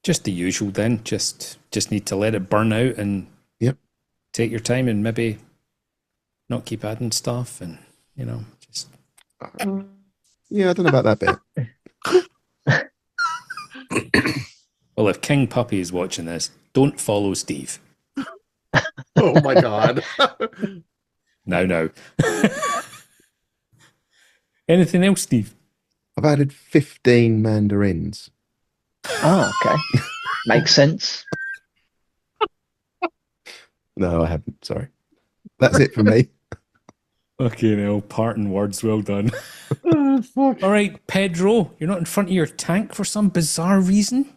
Just the usual then. Just need to let it burn out and take your time and maybe not keep adding stuff and, just... Yeah, I don't know about that bit. Well, if King Puppy is watching this, don't follow Steve. Oh my God. No. Anything else, Steve? I've added 15 mandarins. Oh, okay. Makes sense. No, I haven't. Sorry. That's it for me. Okay, now, parting words. Well done. Oh, fuck. All right, Pedro, you're not in front of your tank for some bizarre reason?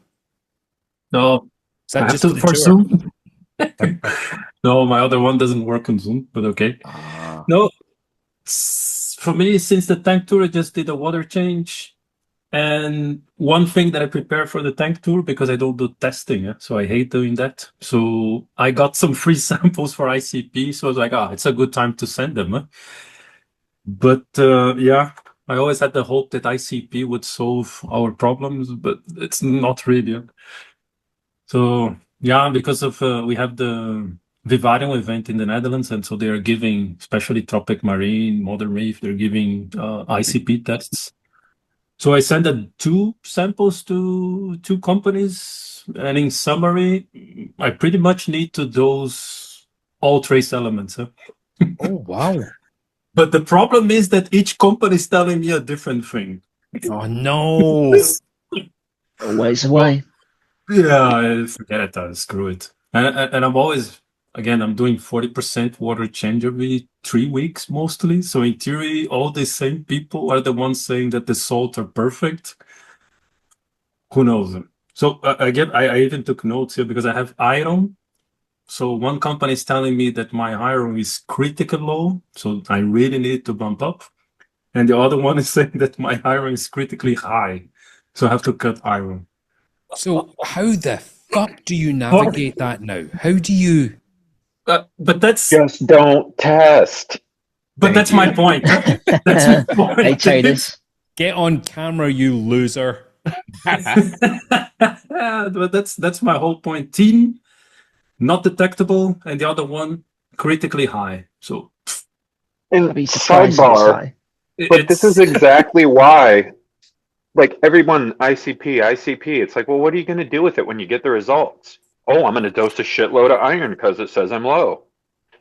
No, Is that I have just to for the for tour? Zoom. No, my other one doesn't work on Zoom, but okay. No, for me, since the tank tour, I just did a water change. And one thing that I prepare for the tank tour, because I don't do testing, so I hate doing that. So I got some free samples for ICP. So I was like, it's a good time to send them. But I always had the hope that ICP would solve our problems, but it's not really. So because of we have the Vivarium event in the Netherlands, and so they are giving, especially Tropic Marine, Modern Reef, they're giving ICP tests. So I sent 2 samples to 2 companies, and in summary, I pretty much need to dose all trace elements. Oh, wow. But the problem is that each company is telling me a different thing. Oh, no. Always away. Yeah, forget it. Screw it. And I'm always, again, I'm doing 40% water change every 3 weeks mostly. So in theory, all the same people are the ones saying that the salt are perfect. Who knows? So again, I even took notes here because I have iron. So one company is telling me that my iron is critical low. So I really need to bump up. And the other one is saying that my iron is critically high. So I have to cut iron. So how the fuck do you navigate that now? How do you... But that's... Just don't test. But that's my point. That's my point. Hey, traders. Get on camera, you loser. But that's my whole point. Team, not detectable, and the other one, critically high. So... And Be surprised if it's sidebar, high. but this is exactly why, like everyone, ICP, it's like, well, what are you going to do with it when you get the results? Oh, I'm going to dose a shitload of iron because it says I'm low.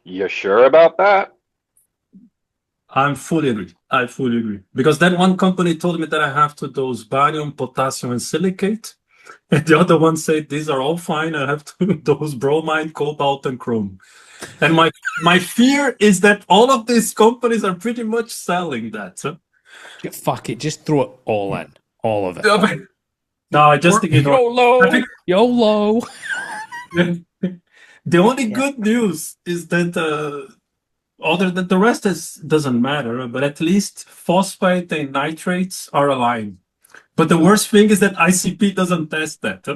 You sure about that? I fully agree. Because then one company told me that I have to dose barium, potassium, and silicate. And the other one said, these are all fine. I have to dose bromine, cobalt, and chrome. And my fear is that all of these companies are pretty much selling that. Huh? Fuck it, just throw it all in. All of it. No, I just think, YOLO. The only good news is that other than the rest doesn't matter, but at least phosphate and nitrates are aligned. But the worst thing is that ICP doesn't test that.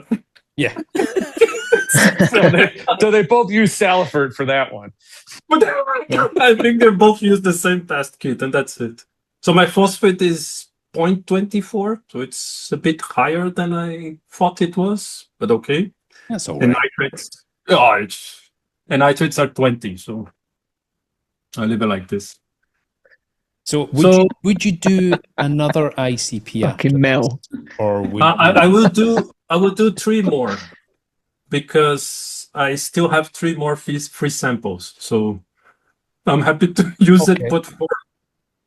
Yeah. So they both use Salifert for that one. But I think they both use the same test kit, and that's it. So my phosphate is 0.24, so it's a bit higher than I thought it was, but okay. That's all And right. nitrates, and nitrates are 20, so I leave it like this. So would you do another ICP after Fucking Mel. this? Or would I will do 3 more because I still have 3 more free samples. So I'm happy to use it, but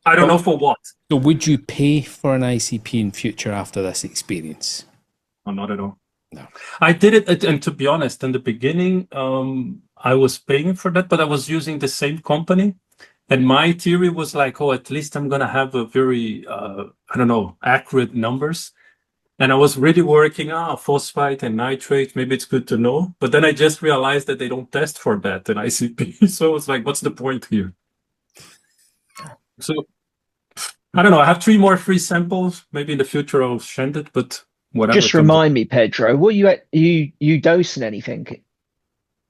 I don't know for what. So would you pay for an ICP in future after this experience? No, not at all. No. I did it, and to be honest, in the beginning, I was paying for that, but I was using the same company. And my theory was like, oh, at least I'm going to have a very, accurate numbers. And I was really working, phosphate and nitrate, maybe it's good to know. But then I just realized that they don't test for that in ICP. So I was like, what's the point here? So, I don't know. I have 3 more free samples. Maybe in the future I'll send it, but whatever. Just remind me, Pedro, what you dosing anything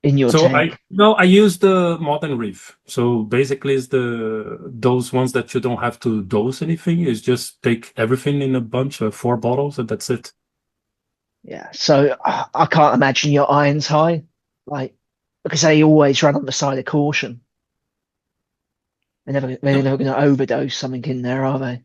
in your tank? I use the Modern Reef. So basically it's those ones that you don't have to dose anything. It's just take everything in a bunch of 4 bottles and that's it. Yeah. So I can't imagine your iron's high, like, because they always run on the side of caution. They're never going to overdose something in there, are they?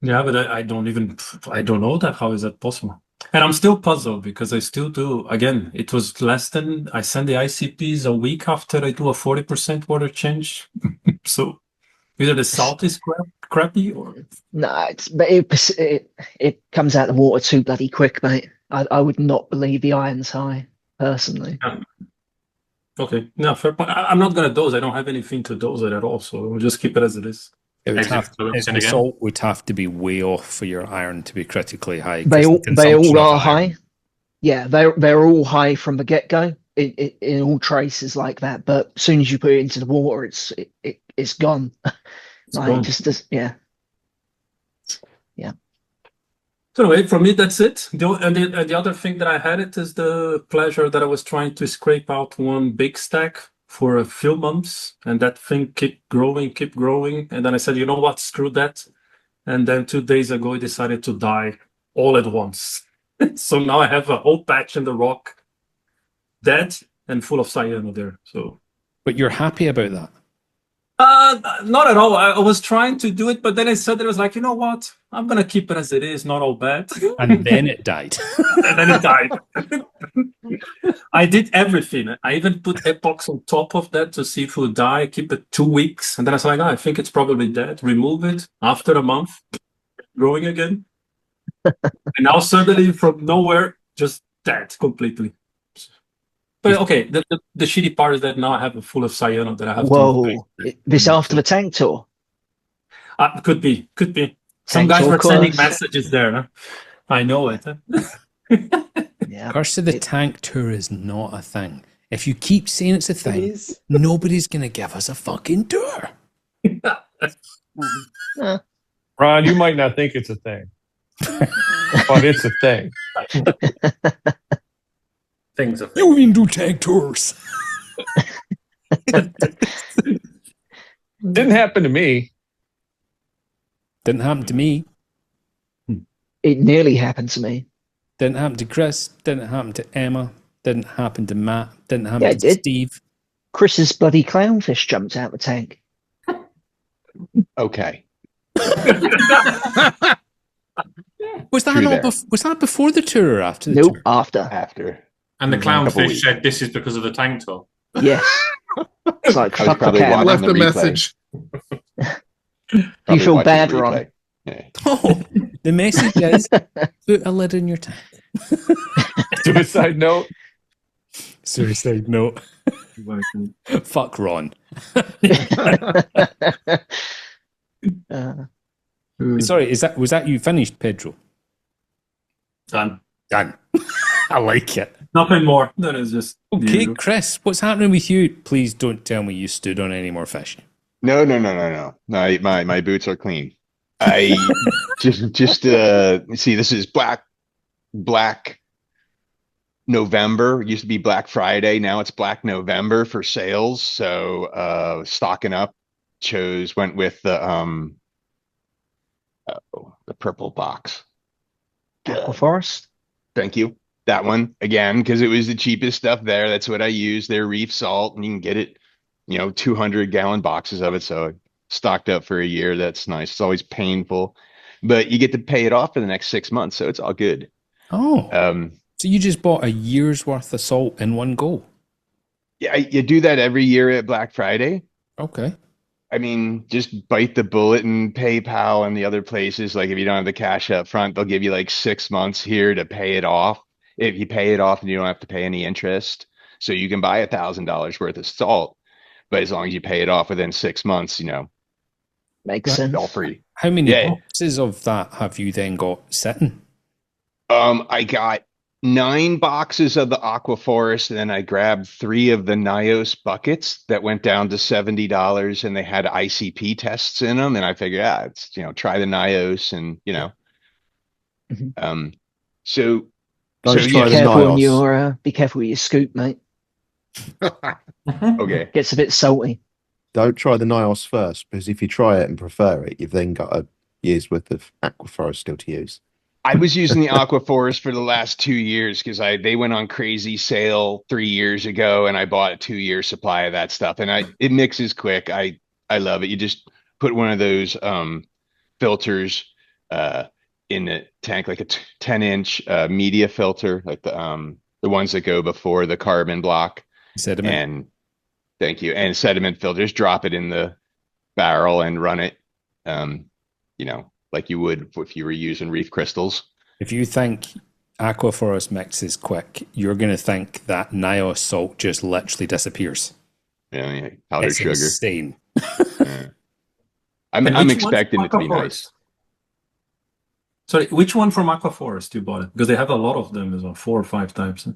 Yeah, but I don't know that. How is that possible? And I'm still puzzled because I still do. Again, it was less than I send the ICPs a week after I do a 40% water change. So either the salt is crappy or no, it comes out of the water too bloody quick, mate. I would not believe the iron's high personally. Yeah. Okay, no, fair point. I'm not going to dose. I don't have anything to dose it at all, so we'll just keep it as it is. The salt would have to be way off for your iron to be critically high. They all are high. Yeah, they're all high from the get go in all traces like that. But as soon as you put it into the water, it's gone. Yeah. So anyway, for me, that's it. The other thing that I had it is the pleasure that I was trying to scrape out one big stack for a few months, and that thing kept growing. And then I said, you know what, screw that. And then 2 days ago, it decided to die all at once. So now I have a whole patch in the rock, dead and full of cyano there. So, but you're happy about that? Not at all. I was trying to do it, but then I said I was like, you know what? I'm gonna keep it as it is, not all bad. And then it died. And then it died. I did everything. I even put epox on top of that to see if it would die. Keep it 2 weeks, and then I was like, I think it's probably dead. Remove it after a month, growing again, and now suddenly from nowhere, just dead completely. But okay, the shitty part is that now I have a full of cyano that I have to... This after the tank tour? Could be. Some guys were sending messages there. Huh? I know it. Huh? Yeah. Curse of the Tank Tour is not a thing. If you keep saying it's a thing, nobody's going to give us a fucking tour. Ron, you might not think it's a thing, but it's a thing. Things are You mean do tank tours? Didn't happen to me. Didn't happen to me. It nearly happened to me. Didn't happen to Chris. Didn't happen to Emma. Didn't happen to Matt. Didn't happen to Steve. Chris's bloody clownfish jumped out the tank. Okay. Was that before the tour or after the tour? After. And the clownfish said this is because of the tank tour. Yes. It's like fuck the cat. Left a message. You feel bad, Ron? Yeah. Oh, the message is put a lid in your tank. Suicide note. Suicide note. Fuck Ron. Sorry, was that you finished, Pedro? Done. I like it. Nothing more. That is just okay. Chris, what's happening with you? Please don't tell me you stood on any more fish. No. My boots are clean. I just see. This is black November. It used to be Black Friday. Now it's Black November for sales. So stocking up. Went with the purple box. Aquaforest. Thank you. That one again, because it was the cheapest stuff there. That's what I use. Their reef salt, and you can get it, 200-gallon boxes of it. So I stocked up for a year. That's nice. It's always painful, but you get to pay it off for the next 6 months. So it's all good. Oh, so you just bought a year's worth of salt in one go? Yeah, you do that every year at Black Friday. Okay. I mean, just bite the bullet and PayPal and the other places. Like if you don't have the cash up front, they'll give you like 6 months here to pay it off. If you pay it off and you don't have to pay any interest, so you can buy $1,000 worth of salt, but as long as you pay it off within 6 months, Makes sense. all free. How many boxes of that have you then got sitting? I got 9 boxes of the Aquaforest, and then I grabbed 3 of the Nios buckets that went down to $70, and they had ICP tests in them. And I figured, it's try the Nios, and so be careful with your scoop, mate. Okay, Gets a bit salty. Don't try the Nios first, because if you try it and prefer it, you've then got a year's worth of Aquaforest still to use. I was using the Aquaforest for the last 2 years because they went on crazy sale 3 years ago, and I bought a 2-year supply of that stuff, and it mixes quick. I love it. You just put one of those filters in the tank, like a 10-inch media filter, like the ones that go before the carbon block. Sediment. And thank you. And sediment filters, drop it in the barrel and run it. Like you would if you were using reef crystals. If you think Aquaforest mixes quick, you're going to think that Nios salt just literally disappears. Yeah, powdered it's sugar. Insane. Yeah. I'm expecting it to be nice. Sorry, which one from Aquaforest you bought it? Because they have a lot of them. There's 4 or 5 types.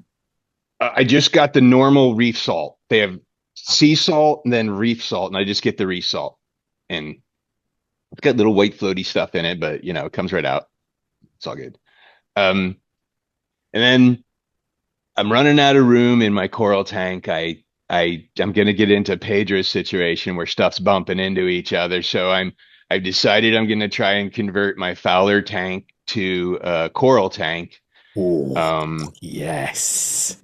I just got the normal reef salt. They have sea salt and then reef salt, and I just get the reef salt. And it's got little white floaty stuff in it, but it comes right out. It's all good. And then I'm running out of room in my coral tank. I'm gonna get into Pedro's situation where stuff's bumping into each other. So I've decided I'm gonna try and convert my Fowler tank to a coral tank. Yes.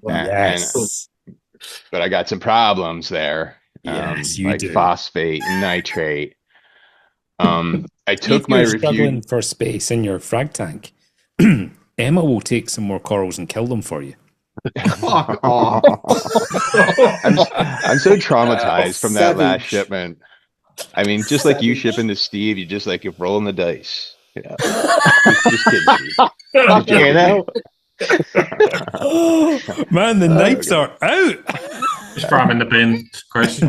But I got some problems there. Yes, you like do. Phosphate and nitrate. I took my struggling for space in your frag tank. Emma will take some more corals and kill them for you. I'm so traumatized from that last shipment. I mean, just like you shipping to Steve, you just like you're rolling the dice. Just kidding. Man, the knives are out. Just throw them in the bin, Chris.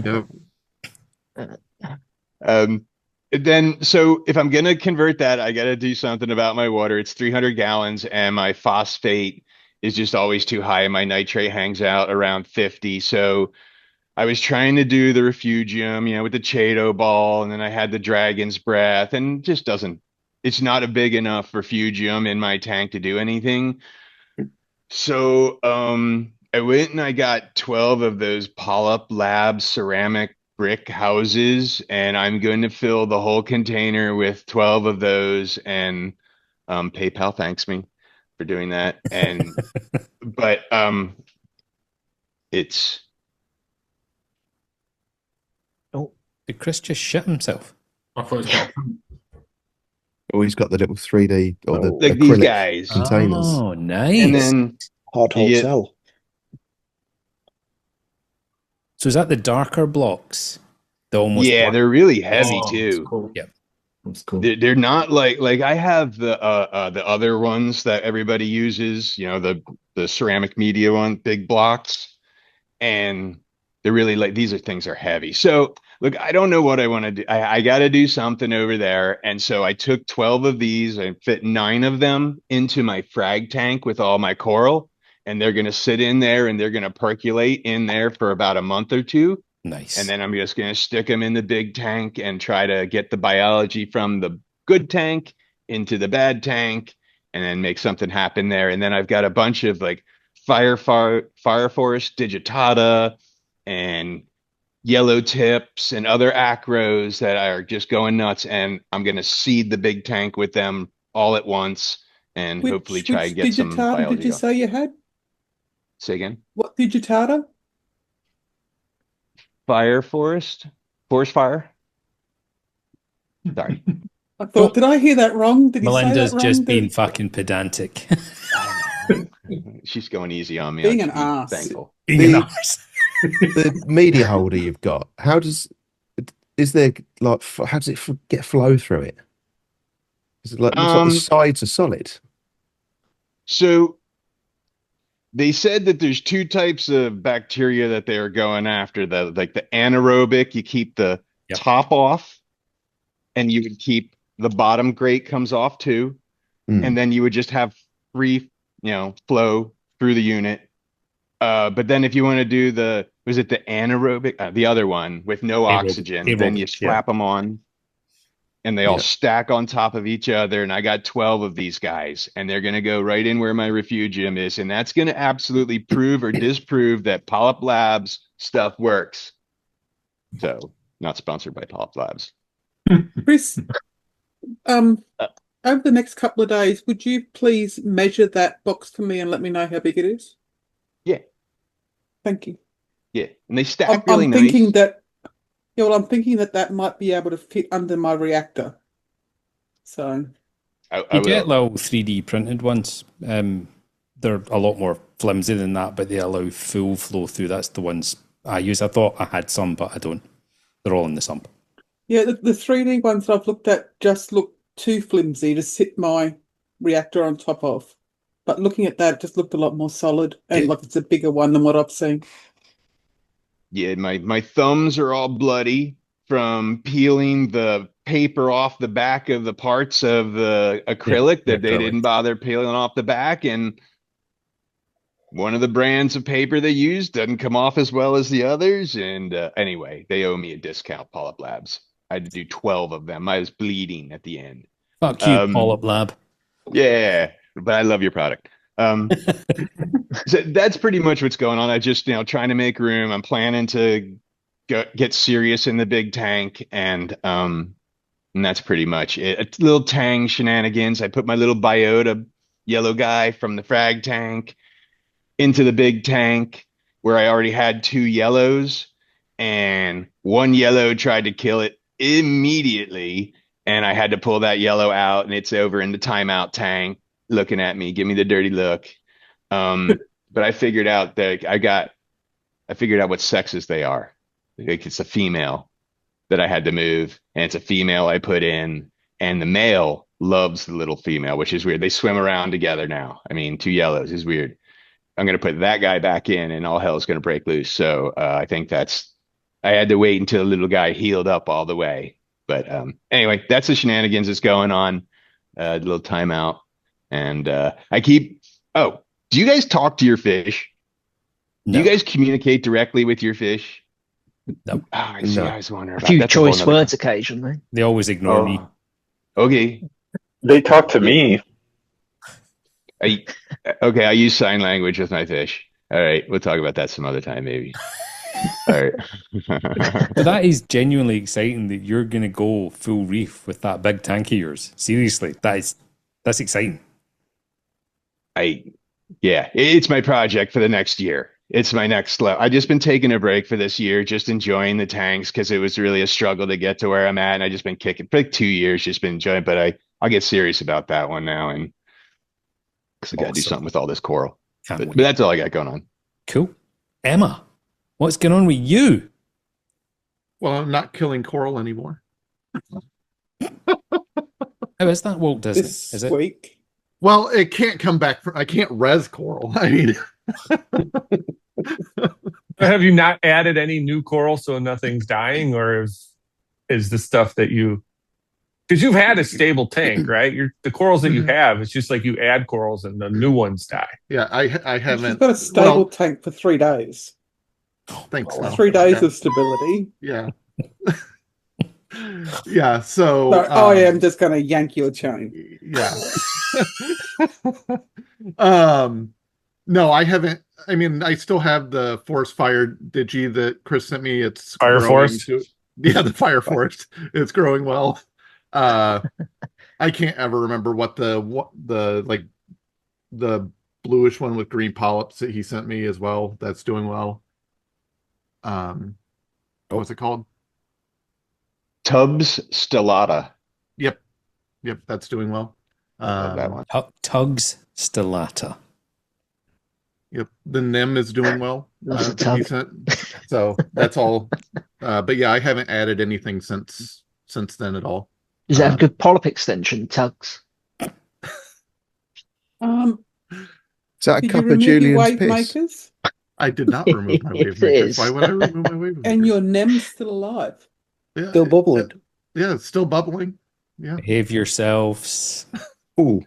Then, so if I'm going to convert that, I got to do something about my water. It's 300 gallons, and my phosphate is just always too high. My nitrate hangs out around 50. So I was trying to do the refugium, with the Chaeto ball, and then I had the dragon's breath, and just it's not a big enough refugium in my tank to do anything. So I went and I got 12 of those Polyp Lab ceramic brick houses, and I'm going to fill the whole container with 12 of those, and PayPal thanks me for doing that. And but it's did Chris just shit himself? I thought it was He's got the little 3D or the like these guys containers. Oh, nice. And then Hard hotel. So is that the darker blocks? The almost they're really heavy too. Cool. Yep. That's cool. They're not like I have the other ones that everybody uses, the ceramic media one, big blocks, and they're really these things are heavy. So look, I don't know what I want to do. I got to do something over there, and so I took 12 of these and fit 9 of them into my frag tank with all my coral, and they're going to sit in there and they're going to percolate in there for about a month or 2. Nice. And then I'm just going to stick them in the big tank and try to get the biology from the good tank into the bad tank and then make something happen there. And then I've got a bunch of fire forest digitata and yellow tips and other acros that are just going nuts, and I'm going to seed the big tank with them all at once and hopefully try and get some digitata biology did you going. say you had? Say again? What digitata? Fire forest fire. Sorry. I thought, did I hear that wrong? Did he say Melinda's that wrong? just being fucking pedantic. She's going easy on me. Being I'm an arse. thankful. Being an arse. The media holder you've got, is there like, how does it get flow through it? Is it like, looks like the sides are solid? So they said that there's two types of bacteria that they are going after. The anaerobic, you keep the top off, and you would keep the bottom grate comes off too, and then you would just have free, flow through the unit. But then if you want to do the anaerobic, the other one with no oxygen, then you slap them on, and they all stack on top of each other. And I got 12 of these guys, and they're going to go right in where my refugium is. And that's going to absolutely prove or disprove that Polyp Labs stuff works. So not sponsored by Polyp Labs. Chris, over the next couple of days, would you please measure that box for me and let me know how big it is? Yeah. Thank you. Yeah. And they stack really nice. I'm thinking that might be able to fit under my reactor. So you get little 3D printed ones. They're a lot more flimsy than that, but they allow full flow through. That's the ones I use. I thought I had some, but I don't. They're all in the sump. Yeah, the 3D ones that I've looked at just look too flimsy to sit my reactor on top of. But looking at that, it just looked a lot more solid and like it's a bigger one than what I've seen. Yeah, my thumbs are all bloody from peeling the paper off the back of the parts of the acrylic that they didn't bother peeling off the back. And one of the brands of paper they used doesn't come off as well as the others. And anyway, they owe me a discount, Polyp Labs. I had to do 12 of them. I was bleeding at the end. Fuck you, Polyp Lab. Yeah, but I love your product. So that's pretty much what's going on. I just, trying to make room. I'm planning to get serious in the big tank, and that's pretty much it. A little tang shenanigans. I put my little biota yellow guy from the frag tank into the big tank where I already had 2 yellows, and one yellow tried to kill it immediately, and I had to pull that yellow out, and it's over in the timeout tank looking at me, give me the dirty look. But I figured out what sexes they are. Like, it's a female that I had to move, and it's a female I put in, and the male loves the little female, which is weird. They swim around together now. I mean, 2 yellows is weird. I'm going to put that guy back in, and all hell is going to break loose. So I think I had to wait until the little guy healed up all the way. But anyway, that's the shenanigans that's going on. A little timeout. And do you guys talk to your fish? No. Do you guys communicate directly with your fish? No. I see. I was wondering A about few that. choice words occasionally. They always ignore me. Okay. They talk to me. Okay, I use sign language with my fish. All right, we'll talk about that some other time, maybe. All right. But that is genuinely exciting that you're going to go full reef with that big tank of yours. Seriously, that's exciting. It's my project for the next year. It's my next level. I've just been taking a break for this year, just enjoying the tanks because it was really a struggle to get to where I'm at. And I just been kicking for like 2 years, just been enjoying. But I'll get serious about that one now, and because I got to do something with all this coral. But that's all I got going on. Cool. Emma, what's going on with you? Well, I'm not killing coral anymore. How is that, Walt Disney? This week. Well, it can't come back. I can't res coral. I mean, have you not added any new coral so nothing's dying, or is the stuff that because you've had a stable tank, right? The corals that you have, it's just like you add corals and the new ones die. Yeah, I haven't. You've got a stable tank for 3 days. Thanks. 3 days of stability. Yeah. Yeah, so I am just going to yank your chain. Yeah. No, I haven't. I mean, I still have the forest fire digi that Chris sent me. It's Fire growing forest? yeah, the fire forest. It's growing well. I can't ever remember what the like the bluish one with green polyps that he sent me as well. That's doing well. What's it called? Tubbs stellata. Yep, that's doing well. I love that one. Tugs stellata. Yep, the NIM is doing well. That's a Decent. So that's all. But yeah, I haven't added anything since then at all. Does it have good polyp extension, Tugs? Is that a Did cup you of remove your Julian's wave piss? makers? I did not remove my wave It makers. is. Why would I remove my wave makers? And your NEM's still alive. Yeah, Still bubbling. Yeah, it's still bubbling. Yeah. Behave yourselves. Ooh.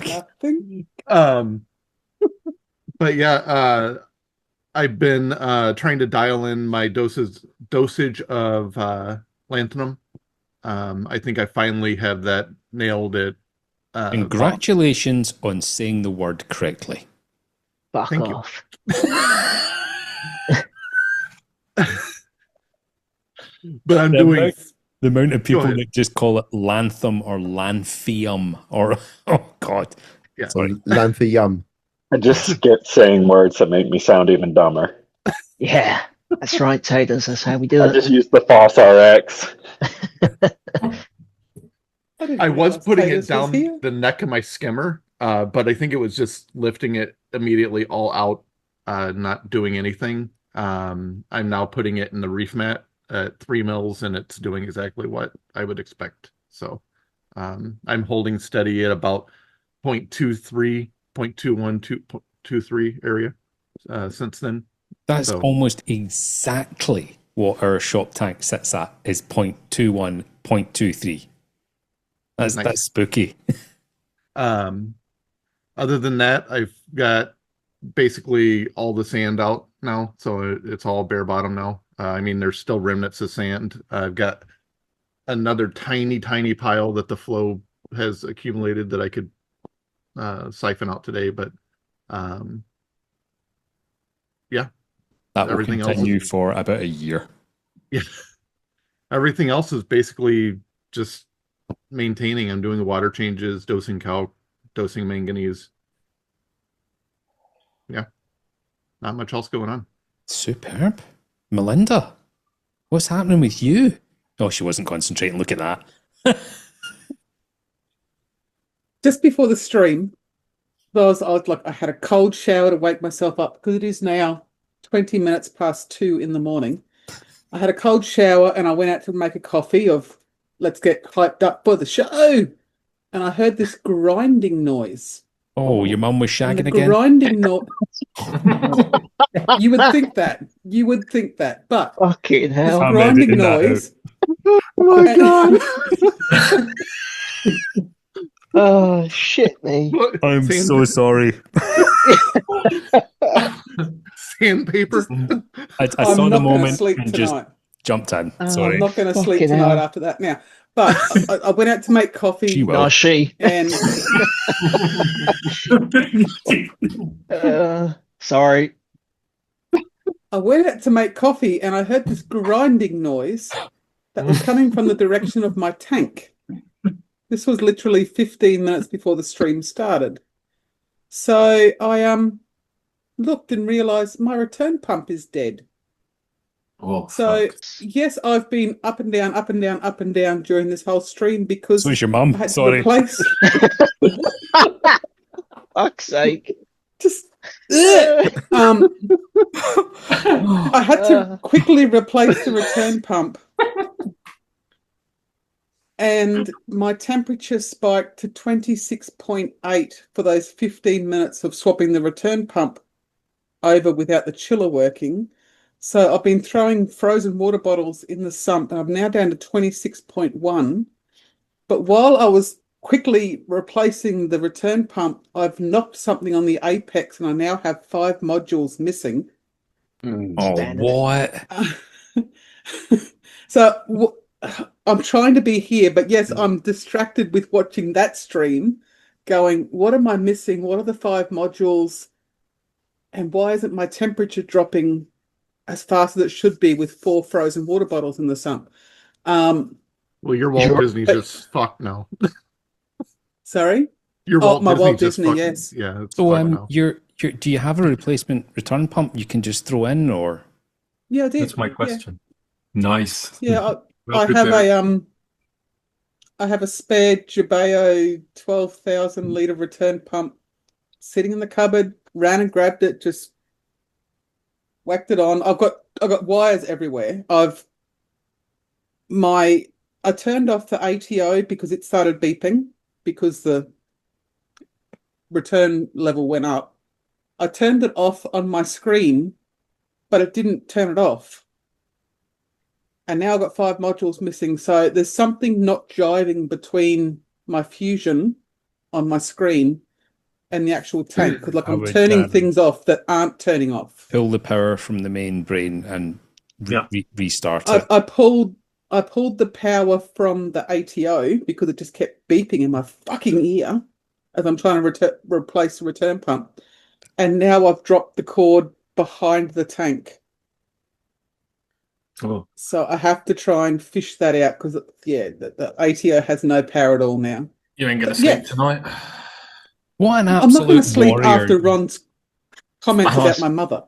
Nothing. But yeah, I've been trying to dial in my dosage of lanthanum. I think I finally have that nailed it. Congratulations on saying the word correctly. Fuck Thank you. off. But I'm doing The amount of people ahead. that just call it lanthanum or lanthium or oh god. Yeah. Sorry. Lanthium. I just skip saying words that make me sound even dumber. Yeah, that's right, Taters. That's how we do I it. just use the Foss RX. I was putting it down the neck of my skimmer, but I think it was just lifting it immediately all out, not doing anything. I'm now putting it in the reef mat at 3 mils, and it's doing exactly what I would expect. So I'm holding steady at about 0.23, 0.21, 2.23 area since then. That's almost exactly what our shop tank sits at, is 0.21, 0.23. That's spooky. Other than that, I've got basically all the sand out now, so it's all bare bottom now. I mean, there's still remnants of sand. I've got another tiny pile that the flow has accumulated that I could siphon out today, but yeah. That will continue for about a year. Yeah. Everything else is basically just maintaining. I'm doing the water changes, dosing calc, dosing manganese. Yeah. Not much else going on. Superb. Melinda, what's happening with you? Oh, she wasn't concentrating. Look at that. Just before the stream, I had a cold shower to wake myself up because it is now 20 minutes past 2 in the morning. I had a cold shower and I went out to make a coffee of let's get hyped up for the show. And I heard this grinding noise. Oh, your mum was shagging again? Grinding noise. You would think that. But fucking hell. This grinding noise. Oh my god. Oh shit me. I'm so sorry. Sandpaper. I saw the moment and just jumped in. Sorry. I'm not going to sleep tonight after that now. But I went out to make coffee. She will. No, she. And sorry. I went out to make coffee and I heard this grinding noise that was coming from the direction of my tank. This was literally 15 minutes before the stream started. So I looked and realized my return pump is dead. Oh, so fuck. yes, I've been up and down, up and down, up and down during this whole stream because so is your mum. I had Sorry. to replace. Fuck's sake. Just I had to quickly replace the return pump. And my temperature spiked to 26.8 for those 15 minutes of swapping the return pump over without the chiller working. So I've been throwing frozen water bottles in the sump and I'm now down to 26.1. But while I was quickly replacing the return pump, I've knocked something on the apex and I now have 5 modules missing. Oh, what? So I'm trying to be here, but yes, I'm distracted with watching that stream going, what am I missing? What are the 5 modules? And why isn't my temperature dropping as fast as it should be with 4 frozen water bottles in the sump? Well, your Walt Disney's just fucked now. Sorry? Your Walt Disney, Disney, yes. Yeah. So, do you have a replacement return pump you can just throw in, or? Yeah, I did. That's my question. Yeah. Nice. Yeah, I have a spare Jabeo 12,000 litre return pump sitting in the cupboard. Ran and grabbed it, just whacked it on. I've got wires everywhere. I turned off the ATO because it started beeping because the return level went up. I turned it off on my screen, but it didn't turn it off. And now I've got 5 modules missing. So there's something not jiving between my Fusion on my screen and the actual tank. Because I'm turning things off that aren't turning off. Pull the power from the main brain and restart it. I pulled the power from the ATO because it just kept beeping in my fucking ear as I'm trying to replace the return pump. And now I've dropped the cord behind the tank. Oh. So I have to try and fish that out because, the ATO has no power at all now. You ain't going to sleep tonight? What an absolute I'm not going to sleep warrior. after Ron's comments about my mother.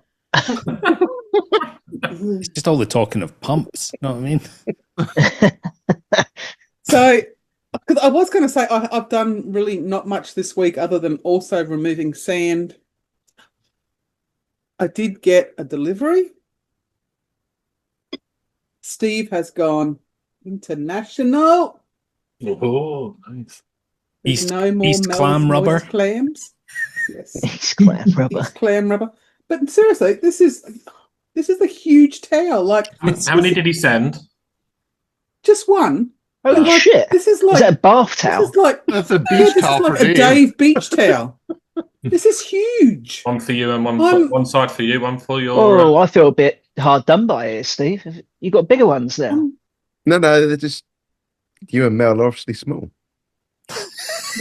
It's just all the talking of pumps, you know what I mean? So, because I was going to say I've done really not much this week other than also removing sand. I did get a delivery. Steve has gone international. Oh, nice. East Moist clam rubber. Clams. Yes. East clam rubber. East clam rubber. But seriously, this is a huge towel. Like, how many did he send? Just one. Holy shit! This is like, is that a bath towel? This is like, that's a beach towel for a Dave beach towel. This is huge. One for you and one side for you, one for your. Oh, I feel a bit hard done by here, Steve. You got bigger ones there. No, they're just you and Mel are obviously small.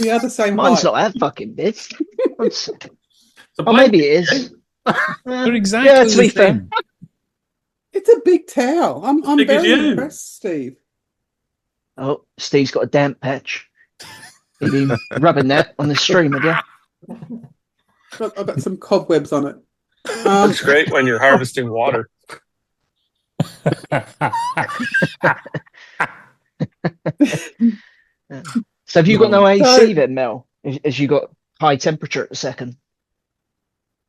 We are the same Mine's height. not that fucking big. Maybe it is. They're exactly to be fair. It's a big towel. I'm big as very you. impressed, Steve. Oh, Steve's got a damp patch. You've been rubbing that on the stream, have you? I've got some cobwebs on it. Looks great when you're harvesting water. So have you got no AC then, Mel? As you got high temperature at the second?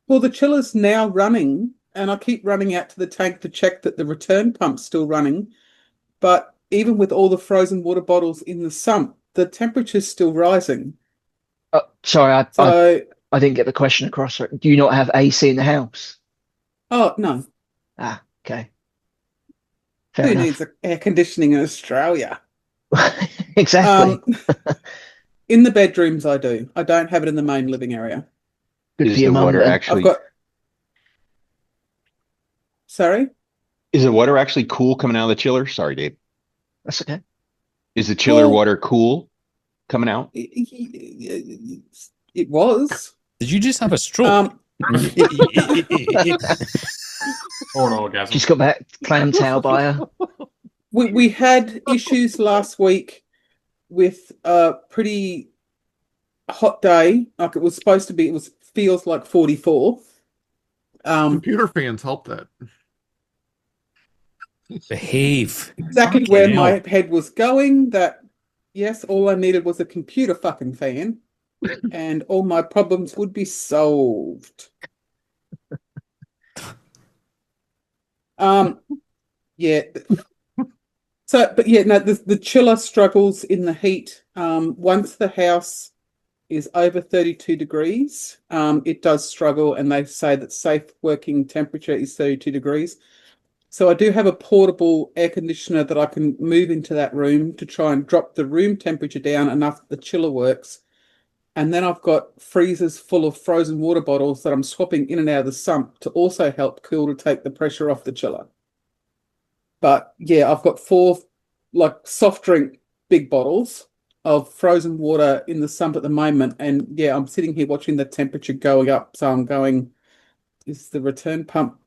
Well, the chiller's now running, and I keep running out to the tank to check that the return pump's still running. But even with all the frozen water bottles in the sump, the temperature's still rising. Sorry, I didn't get the question across. Do you not have AC in the house? Oh, no. Ah, okay. Who needs air conditioning in Australia? Exactly. In the bedrooms, I do. I don't have it in the main living area. Is the water actually? Sorry? Is the water actually cool coming out of the chiller? Sorry, Dave. That's okay. Is the chiller water cool coming out? It was. Did you just have a stroke? Or an orgasm. She's got that clam towel by her. We had issues last week with a pretty hot day. Like it was supposed to be. It feels like 44. Computer fans help that. Behave. Exactly where my head was going. That yes, all I needed was a computer fucking fan, and all my problems would be solved. Yeah. So, but yeah, no, the chiller struggles in the heat. Once the house is over 32 degrees, it does struggle, and they say that safe working temperature is 32 degrees. So I do have a portable air conditioner that I can move into that room to try and drop the room temperature down enough that the chiller works. And then I've got freezers full of frozen water bottles that I'm swapping in and out of the sump to also help cool to take the pressure off the chiller. But yeah, I've got 4 like soft drink big bottles of frozen water in the sump at the moment, and yeah, I'm sitting here watching the temperature going up. So I'm going, is the return pump,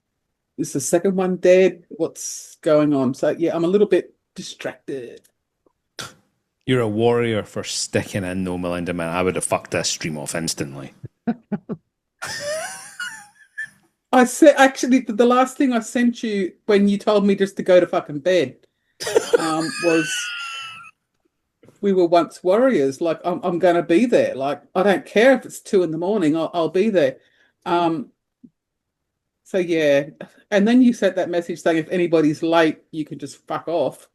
is the second one dead? What's going on? So yeah, I'm a little bit distracted. You're a warrior for sticking in, though, Melinda, man. I would have fucked this stream off instantly. I said, actually, the last thing I sent you when you told me just to go to fucking bed was we were once warriors. Like, I'm going to be there. Like, I don't care if it's 2 a.m. I'll be there. So yeah. And then you sent that message saying if anybody's late, you can just fuck off.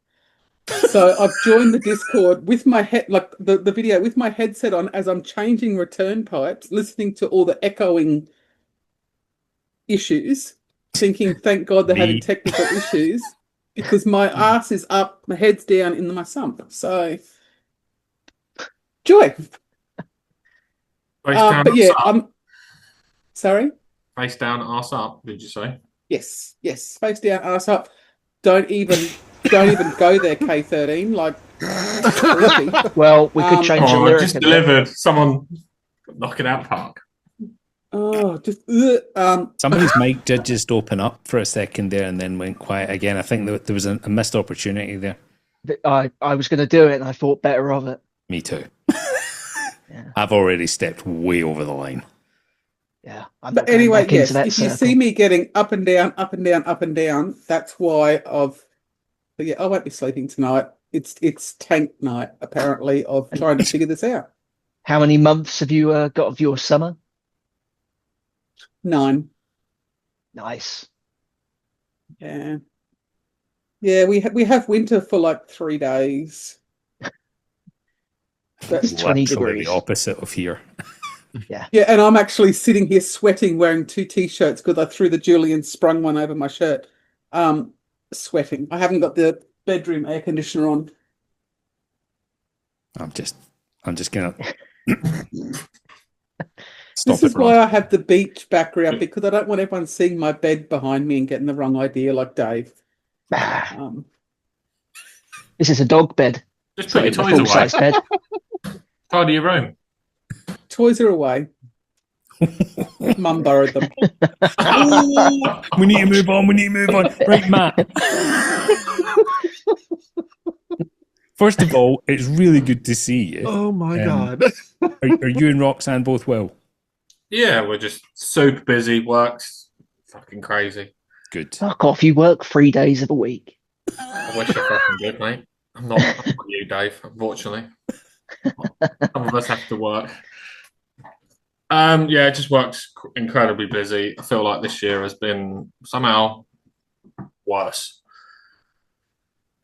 So I've joined the Discord with my head, like the video with my headset on as I'm changing return pipes, listening to all the echoing issues, thinking, thank God they're having technical issues, because my ass is up, my head's down in my sump. So, joy. But yeah, I'm sorry. Face down, arse up. Did you say? Yes, face down, ass up. Don't even go there, K13. Like, well, we could change the lyric. Just delivered. Someone knocking out park. Oh, just somebody's mic did just open up for a second there and then went quiet again. I think there was a missed opportunity there. I was going to do it, and I thought better of it. Me too. Yeah. I've already stepped way over the line. Yeah. But anyway, yes, if you see me getting up and down, up and down, up and down, that's why But yeah, I won't be sleeping tonight. It's tank night, apparently, of trying to figure this out. How many months have you got of your summer? 9. Nice. Yeah. Yeah, we have winter for like 3 days. That's 20 degrees. The opposite of here. Yeah. Yeah, and I'm actually sitting here sweating, wearing 2 t-shirts because I threw the Julian sprung one over my shirt. Sweating. I haven't got the bedroom air conditioner on. I'm just gonna This is why I have the beach background, because I don't want everyone seeing my bed behind me and getting the wrong idea like Dave. This is a dog bed. Just put your toys away. Bed. Tidy your room. Toys are away. Mum borrowed them. We need to move on. Right, Matt. First of all, it's really good to see you. Oh my God. Are you and Roxanne both well? Yeah, we're just super busy. Work's fucking crazy. Good. Fuck off. You work 3 days of a week. I wish I fucking did, mate. I'm not you, Dave, unfortunately. Some of us have to work. Yeah, it just worked incredibly busy. I feel like this year has been somehow worse.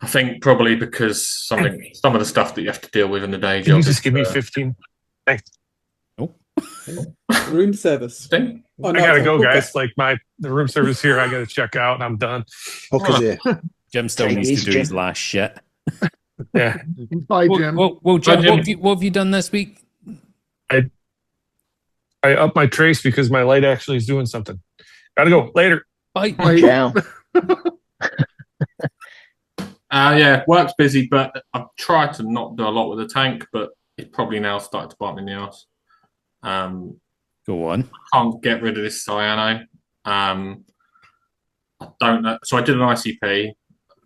I think probably because some of the stuff that you have to deal with in the day job. Can you just give me 15? Thanks. Room service. I gotta go, guys. Like the room service here, I gotta check out and I'm done. Okay. Jim still needs to do his last shit. Yeah. Bye, Jim. Well, Jim, what have you done this week? I upped my trace because my light actually is doing something. Gotta go. Later. Bye. Ciao. Yeah, work's busy, but I've tried to not do a lot with the tank, but it's probably now started to bite me in the ass. Go on. I can't get rid of this cyano. I don't know. So I did an ICP.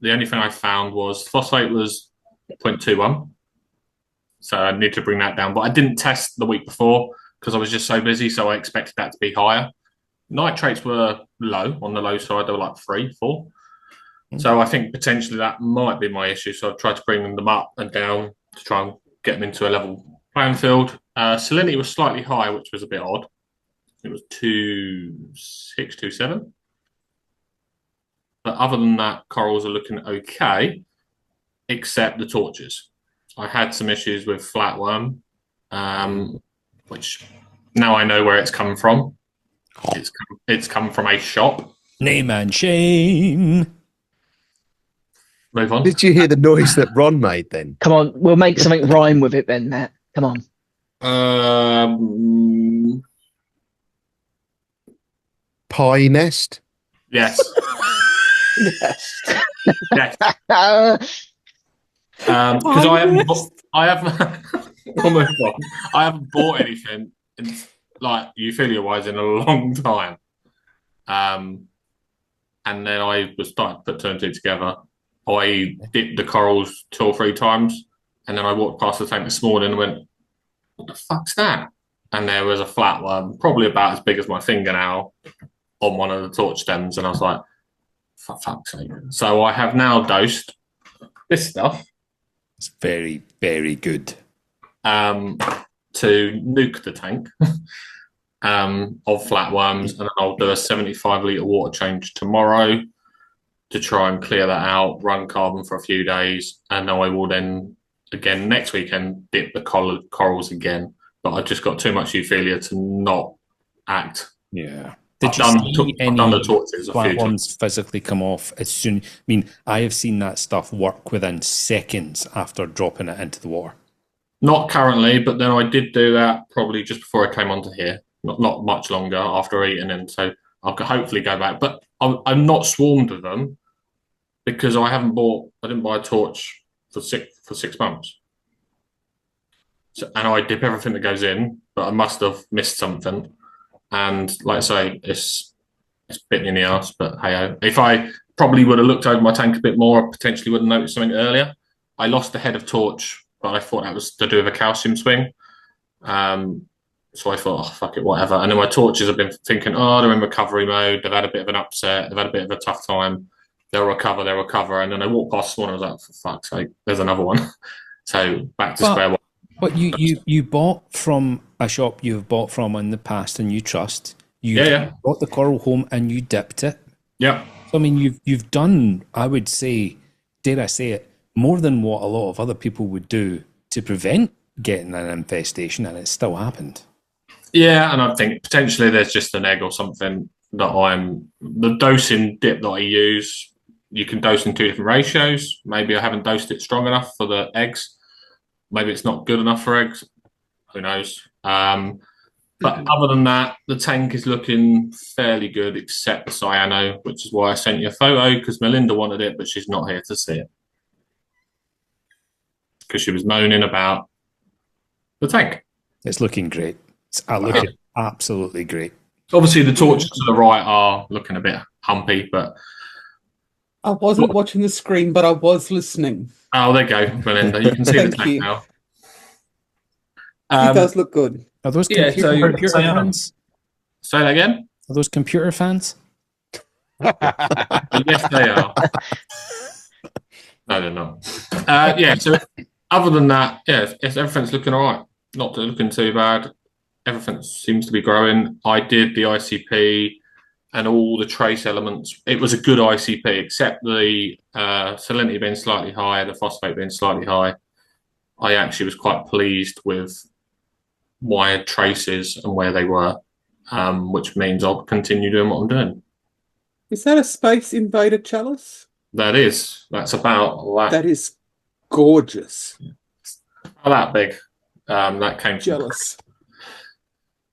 The only thing I found was phosphate was 0.21. So I need to bring that down. But I didn't test the week before because I was just so busy. So I expected that to be higher. Nitrates were low, on the low side. They were like 3, 4. So I think potentially that might be my issue. So I've tried to bring them up and down to try and get them into a level playing field. Salinity was slightly high, which was a bit odd. It was 2.6, 2.7. But other than that, corals are looking okay, except the torches. I had some issues with flatworm, which now I know where it's come from. It's come from a shop. Name and shame. Move on. Did you hear the noise that Ron made then? Come on, we'll make something rhyme with it then, Matt. Come on. Pie nest? Yes. Yes. Yes. Because I haven't we'll move on. I haven't bought anything like euphilia wise in a long time. And then I was starting to put two and two together. I dipped the corals 2 or 3 times, and then I walked past the tank this morning and went, "What the fuck's that?" And there was a flatworm, probably about as big as my fingernail, on one of the torch stems, and I was like, "For fuck's sake!" So I have now dosed this stuff. It's very, very good. To nuke the tank of flatworms, and then I'll do a 75-litre water change tomorrow to try and clear that out, run carbon for a few days, and I will then, again, next weekend, dip the corals again. But I've just got too much euphilia to not act. Yeah. I've done the torches a few times. Physically come off as soon. I mean, I have seen that stuff work within seconds after dropping it into the water. Not currently, but then I did do that probably just before I came onto here. Not much longer after eating, and so I'll hopefully go back. But I'm not swarmed with them because I didn't buy a torch for 6 months. So, and I dip everything that goes in, but I must have missed something. And like I say, it's bitten in the ass, but hey, if I probably would have looked over my tank a bit more, I potentially would have noticed something earlier. I lost the head of torch, but I thought that was to do with a calcium swing. So I thought, oh, fuck it, whatever. And then my torches have been thinking, oh, they're in recovery mode. They've had a bit of an upset. They've had a bit of a tough time. They'll recover. And then I walked past one. I was like, for fuck's sake, there's another one. So back to square one. But you bought from a shop you've bought from in the past and you trust. You brought the coral home and you dipped it. Yeah. So, I mean, you've done, I would say, dare I say it, more than what a lot of other people would do to prevent getting an infestation, and it still happened. Yeah, and I think potentially there's just an egg or something that the dosing dip that I use, you can dose in 2 different ratios. Maybe I haven't dosed it strong enough for the eggs. Maybe it's not good enough for eggs. Who knows? But other than that, the tank is looking fairly good, except the cyano, which is why I sent you a photo, because Melinda wanted it, but she's not here to see it. Because she was moaning about the tank. It's looking great. It's looking absolutely great. Obviously, the torches to the right are looking a bit humpy, but I wasn't watching the screen, but I was listening. Oh, there you go, Melinda. You can see the tank now. It does look good. Are those computer fans? Say that again? Are those computer fans? Yes, they are. No, they're not. Yeah, so other than that, yeah, everything's looking all right. Not looking too bad. Everything seems to be growing. I did the ICP and all the trace elements. It was a good ICP, except the salinity being slightly high, the phosphate being slightly high. I actually was quite pleased with my traces and where they were, which means I'll continue doing what I'm doing. Is that a Space Invader chalice? That is. That's about that. That is gorgeous. About that big. That came jealous.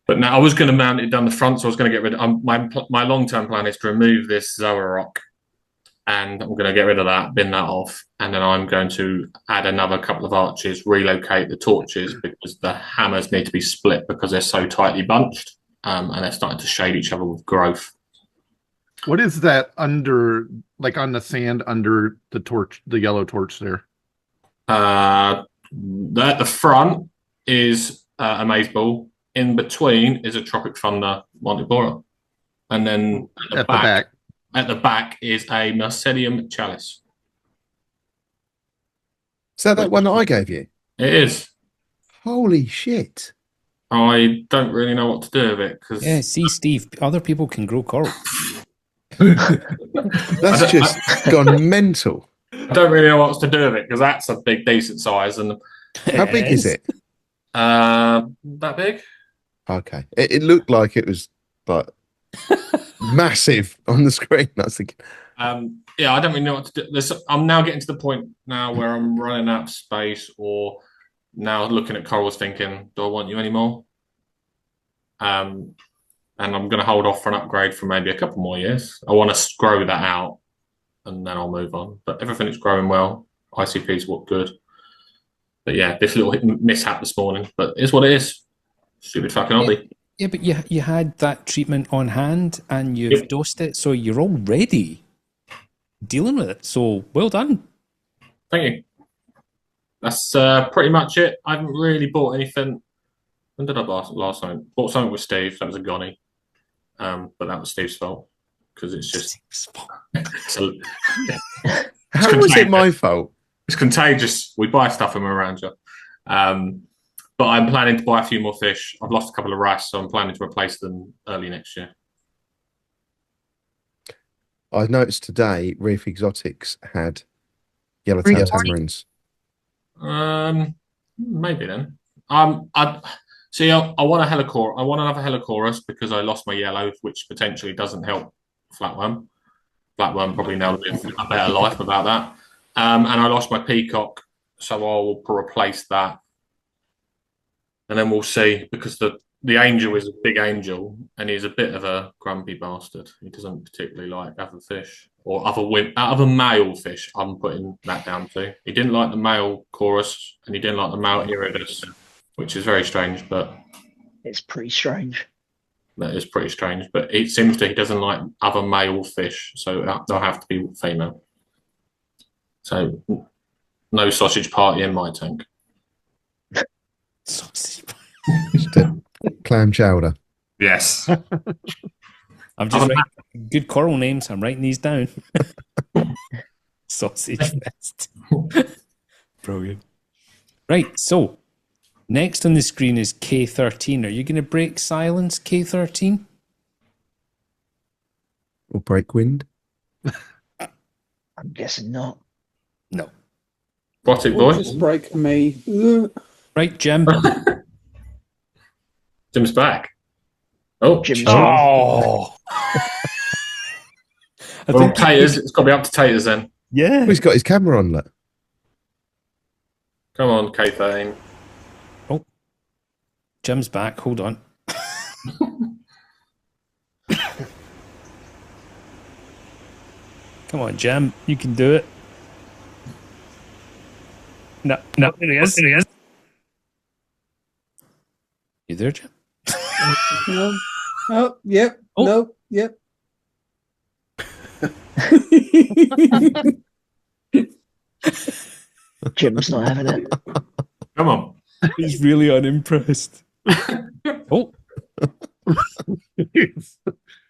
But now I was going to mount it down the front, so I was going to get rid of my long-term plan is to remove this Zoa rock, and I'm going to get rid of that, bin that off, and then I'm going to add another couple of arches, relocate the torches because the hammers need to be split because they're so tightly bunched, and they're starting to shade each other with growth. What is that under, like on the sand under the torch, the yellow torch there? At the front is a maze ball. In between is a Tropic Thunder Montebora. And then at the back is a Mercedium Chalice. Is that one that I gave you? It is. Holy shit. I don't really know what to do with it. Yeah, see, Steve, other people can grow coral. That's just gone mental. I don't really know what to do with it because that's a big, decent size. And how big is it? That big. Okay, it looked like it was like massive on the screen. That's thinking. Yeah, I don't really know what to do. I'm now getting to the point now where I'm running out of space, or now looking at corals, thinking, "Do I want you anymore?" And I'm going to hold off for an upgrade for maybe a couple more years. I want to grow that out, and then I'll move on. But everything is growing well. ICPs look good. But yeah, this little mishap this morning. But it's what it is. Stupid fucking hobby. Yeah, but you had that treatment on hand and you've dosed it, so you're already dealing with it. So well done. Thank you. That's pretty much it. I haven't really bought anything. When did I buy last time? Bought something with Steve. That was a Goni. But that was Steve's fault because it's just. How was it my fault? It's contagious. We buy stuff from around you. But I'm planning to buy a few more fish. I've lost a couple of wrasse, so I'm planning to replace them early next year. I noticed today Reef Exotics had yellowtail tamarins. Maybe then. I want a Helicor. I want another Helicorus because I lost my yellow, which potentially doesn't help flatworm. Flatworm probably now live a better life without that. And I lost my peacock, so I'll replace that. And then we'll see, because the angel is a big angel, and he's a bit of a grumpy bastard. He doesn't particularly like other fish or other male fish. I'm putting that down to. He didn't like the male chorus, and he didn't like the male iridus, which is very strange. But it's pretty strange. That is pretty strange. But it seems he doesn't like other male fish, so they'll have to be female. So no sausage party in my tank. Sausage Just a clam chowder. Yes. I'm just writing good coral names. I'm writing these down. Sausage fest. Brilliant. Right, so next on the screen is K13. Are you going to break silence, K13? Or break wind? I'm guessing not. No. Rotic Or boy. just break me. Right, Jim. Jim's back. Oh, Jim's oh. I well, think taters. It's got to be up to taters then. Yeah. Oh, he's got his camera on, look. Come on, K13. Oh, Jim's back. Hold on. Come on, Jim. You can do it. No, there he is. There he is. You there, Jim? No. Oh, yep. Oh. No, yep. Jim's not having it. Come on. He's really unimpressed. Oh.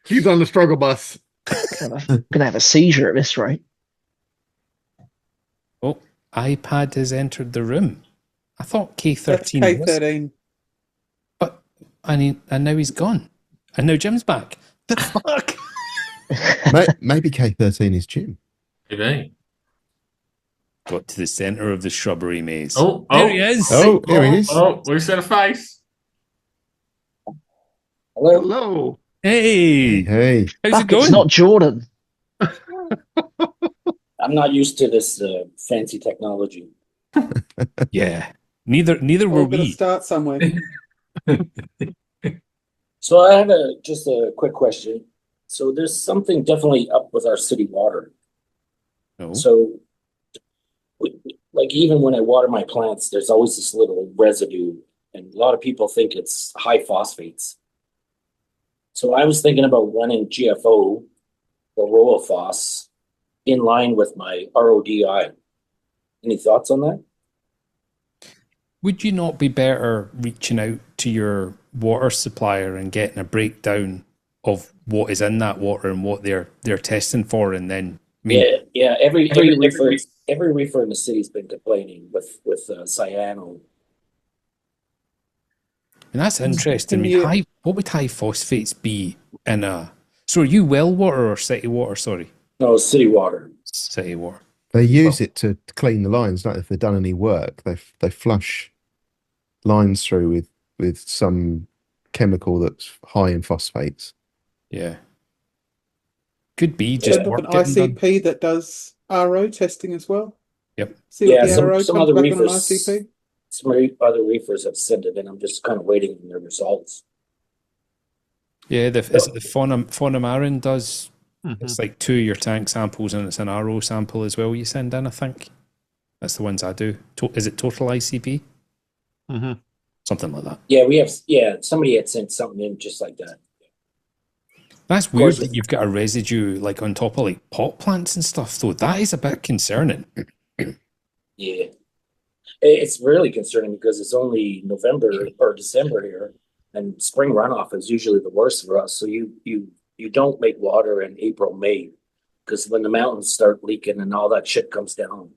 He's on the struggle bus. Gonna have a seizure at this rate. Oh, iPad has entered the room. I thought K13 That's K13. But and now he's gone. And now Jim's back. The fuck? Maybe K13 is Jim. Maybe. Got to the centre of the shrubbery maze. Oh, there he is. Oh, here he is. Oh, we've seen a face. Hello. Hey. Hey. How's Fuck, it going? it's not Jordan. I'm not used to this fancy technology. Yeah. Neither were We're going to we. start somewhere. So I have just a quick question. So there's something definitely up with our city water. No. So, like even when I water my plants, there's always this little residue, and a lot of people think it's high phosphates. So I was thinking about running GFO or Royal Phos in line with my RODI. Any thoughts on that? Would you not be better reaching out to your water supplier and getting a breakdown of what is in that water and what they're testing for, and then Yeah. Every reefer in the city's been complaining with cyano. And that's interesting. What would high phosphates be in a... So are you well water or city water, sorry? No, city water. City water. They use it to clean the lines, not if they've done any work. They flush lines through with some chemical that's high in phosphates. Yeah. Could be just An work getting done. ICP that does RO testing as well. Yep. See what the some RO other comes back on an reefers. ICP. Some other reefers have sent it, and I'm just kind of waiting on their results. Yeah, is it the Fonamarin does? It's like 2 of your tank samples and it's an RO sample as well you send in, I think. That's the ones I do. Is it total ICP? Mm-hmm. Something like that. Yeah, we have. Yeah, somebody had sent something in just like that. That's weird that you've got a residue like on top of like pot plants and stuff, though. That is a bit concerning. Yeah, it's really concerning because it's only November or December here, and spring runoff is usually the worst for us. So you don't make water in April, May, because when the mountains start leaking and all that shit comes down,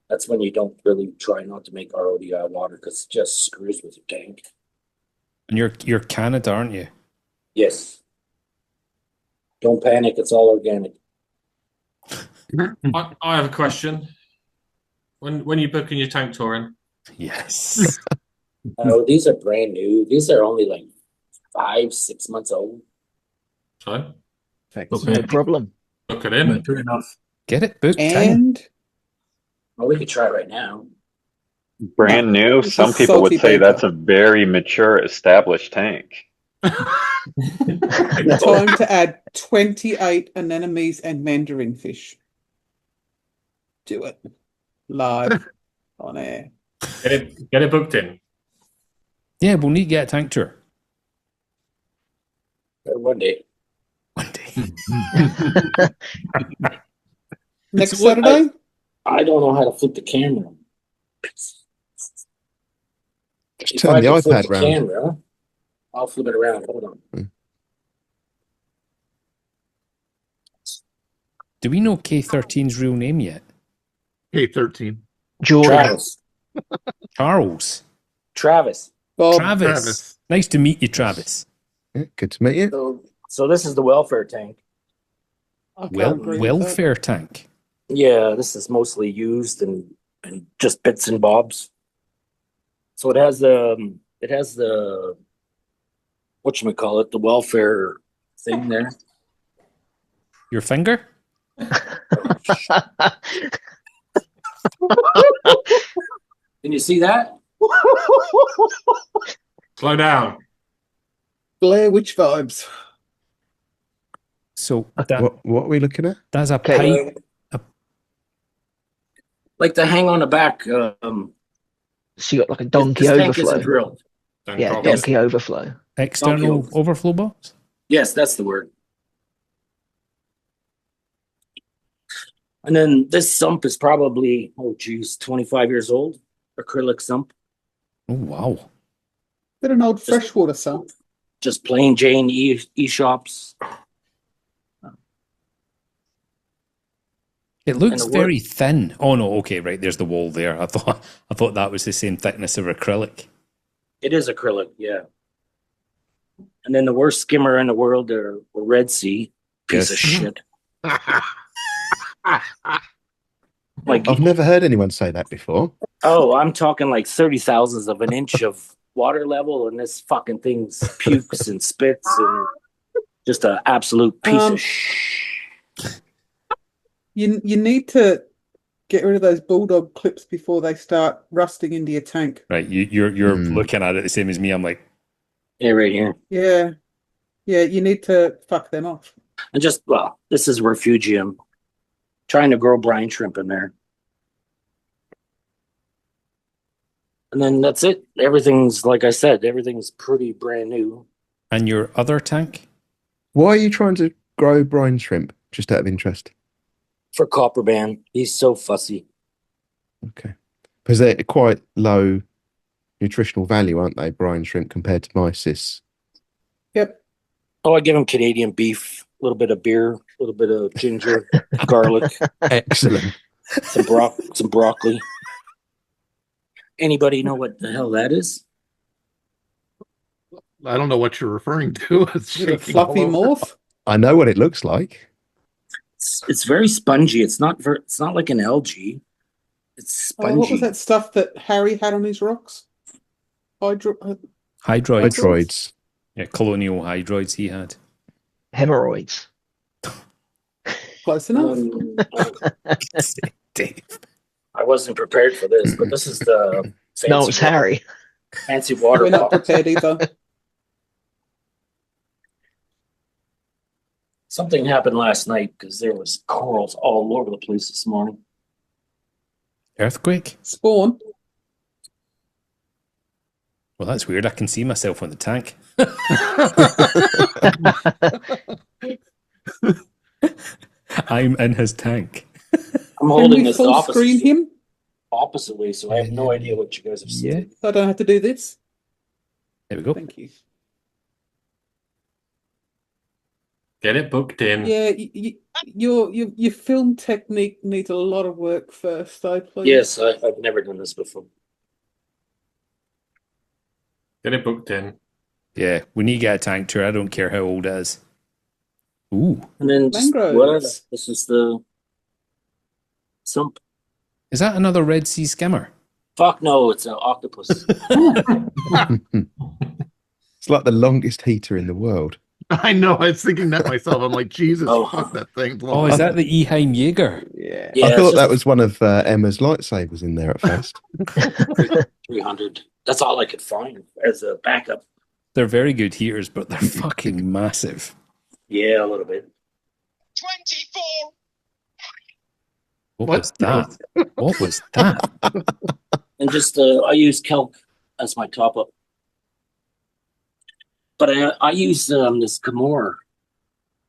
that's when you don't really try not to make RODI water because it just screws with your tank. And you're Canada, aren't you? Yes. Don't panic. It's all organic. I have a question. When you're booking your tank touring? Yes. Oh, these are brand new. These are only like 5-6 months old. So? No problem. Book it in. Good enough. Get it booked And well, we could try right now. Brand new. This Some is people would Salty say Banter. that's a very mature, established tank. time to add 28 anemones and mandarin fish. Do it live on air. Get it booked in. Yeah, we'll need to get a tank tour. One day. One day. Next Saturday? I don't know how to flip the camera. Just If turn I the can flip iPad the round. camera, I'll flip it around. Hold on. Do we know K13's real name yet? K13. Jordan. Travis. Charles. Travis. Bob. Travis. Nice to meet you, Travis. Yeah, good to meet you. So this is the welfare tank. I can't agree with that. Welfare tank. Yeah, this is mostly used and just bits and bobs. So it has the whatchamacallit, the welfare thing there. Your finger? Can you see that? Slow down. Blair Witch vibes. So What are we looking at? that's a Okay. pipe. Like the hang on the back. So you got like a donkey this tank overflow. isn't drilled. Yeah, donkey overflow. External Donkey overflow box? Yes, that's the word. And then this sump is probably 25 years old. Acrylic sump. Oh, wow. Bit an old freshwater sump. Just plain Jane e-shops. It looks And the very thin. Oh no, okay, right. There's the wall there. I thought that was the same thickness of acrylic. It is acrylic, yeah. And then the worst skimmer in the world are Red Sea. Piece of shit. Like, I've never heard anyone say that before. oh, I'm talking like 30 thousandths of an inch of water level, and this fucking thing's pukes and spits and just an absolute piece of shit. You need to get rid of those bulldog clips before they start rusting into your tank. Right, you're looking at it the same as me. I'm like, yeah, right here. Yeah, you need to fuck them off. And just this is refugium. Trying to grow brine shrimp in there. And then that's it. Everything's, like I said, everything's pretty brand new. and your other tank? Why are you trying to grow brine shrimp? Just out of interest. For Copperman. He's so fussy. Okay. Because they're quite low nutritional value, aren't they, brine shrimp, compared to mysis? Yep. Oh, I give him Canadian beef, a little bit of beer, a little bit of ginger, garlic. Excellent. Some broccoli. Anybody know what the hell that is? I don't know what you're referring to. Is it a fluffy morph? I know what it looks like. It's very spongy. It's not like an algae. It's spongy. What was that stuff that Harry had on his rocks? Hydroids. Hydroids. Yeah, colonial hydroids he had. Hemorrhoids. Close enough. Dave. I wasn't prepared for this, but this is the fancy No, it's Harry. Fancy water We're not bottle. prepared either. Something happened last night because there was corals all over the place this morning. Earthquake? Spawn. Well, that's weird. I can see myself on the tank. I'm in his tank. I'm Can holding we this full screen him? opposite way, so I have no idea what you guys have seen. Yeah. So I don't have to do this? There we go. Thank you. Get it booked in. Yeah, your film technique needs a lot of work first, though, please. Yes, I've never done this before. Get it booked in. Yeah, we need to get a tank tour. I don't care how old it is. Ooh. And then just, Mangroves. this is the sump. Is that another Red Sea skimmer? Fuck no, it's an octopus. It's like the longest heater in the world. I know. I was thinking that myself. I'm like, Jesus, Oh. fuck that thing. Oh, is that the Eheim Jaeger? Yeah. I thought that was one of Emma's lightsabers in there at first. 300. That's all I could find as a backup. They're very good heaters, but they're fucking massive. Yeah, a little bit. 24. What was that? What was that? And just I use kelp as my top up. But I use this Gamor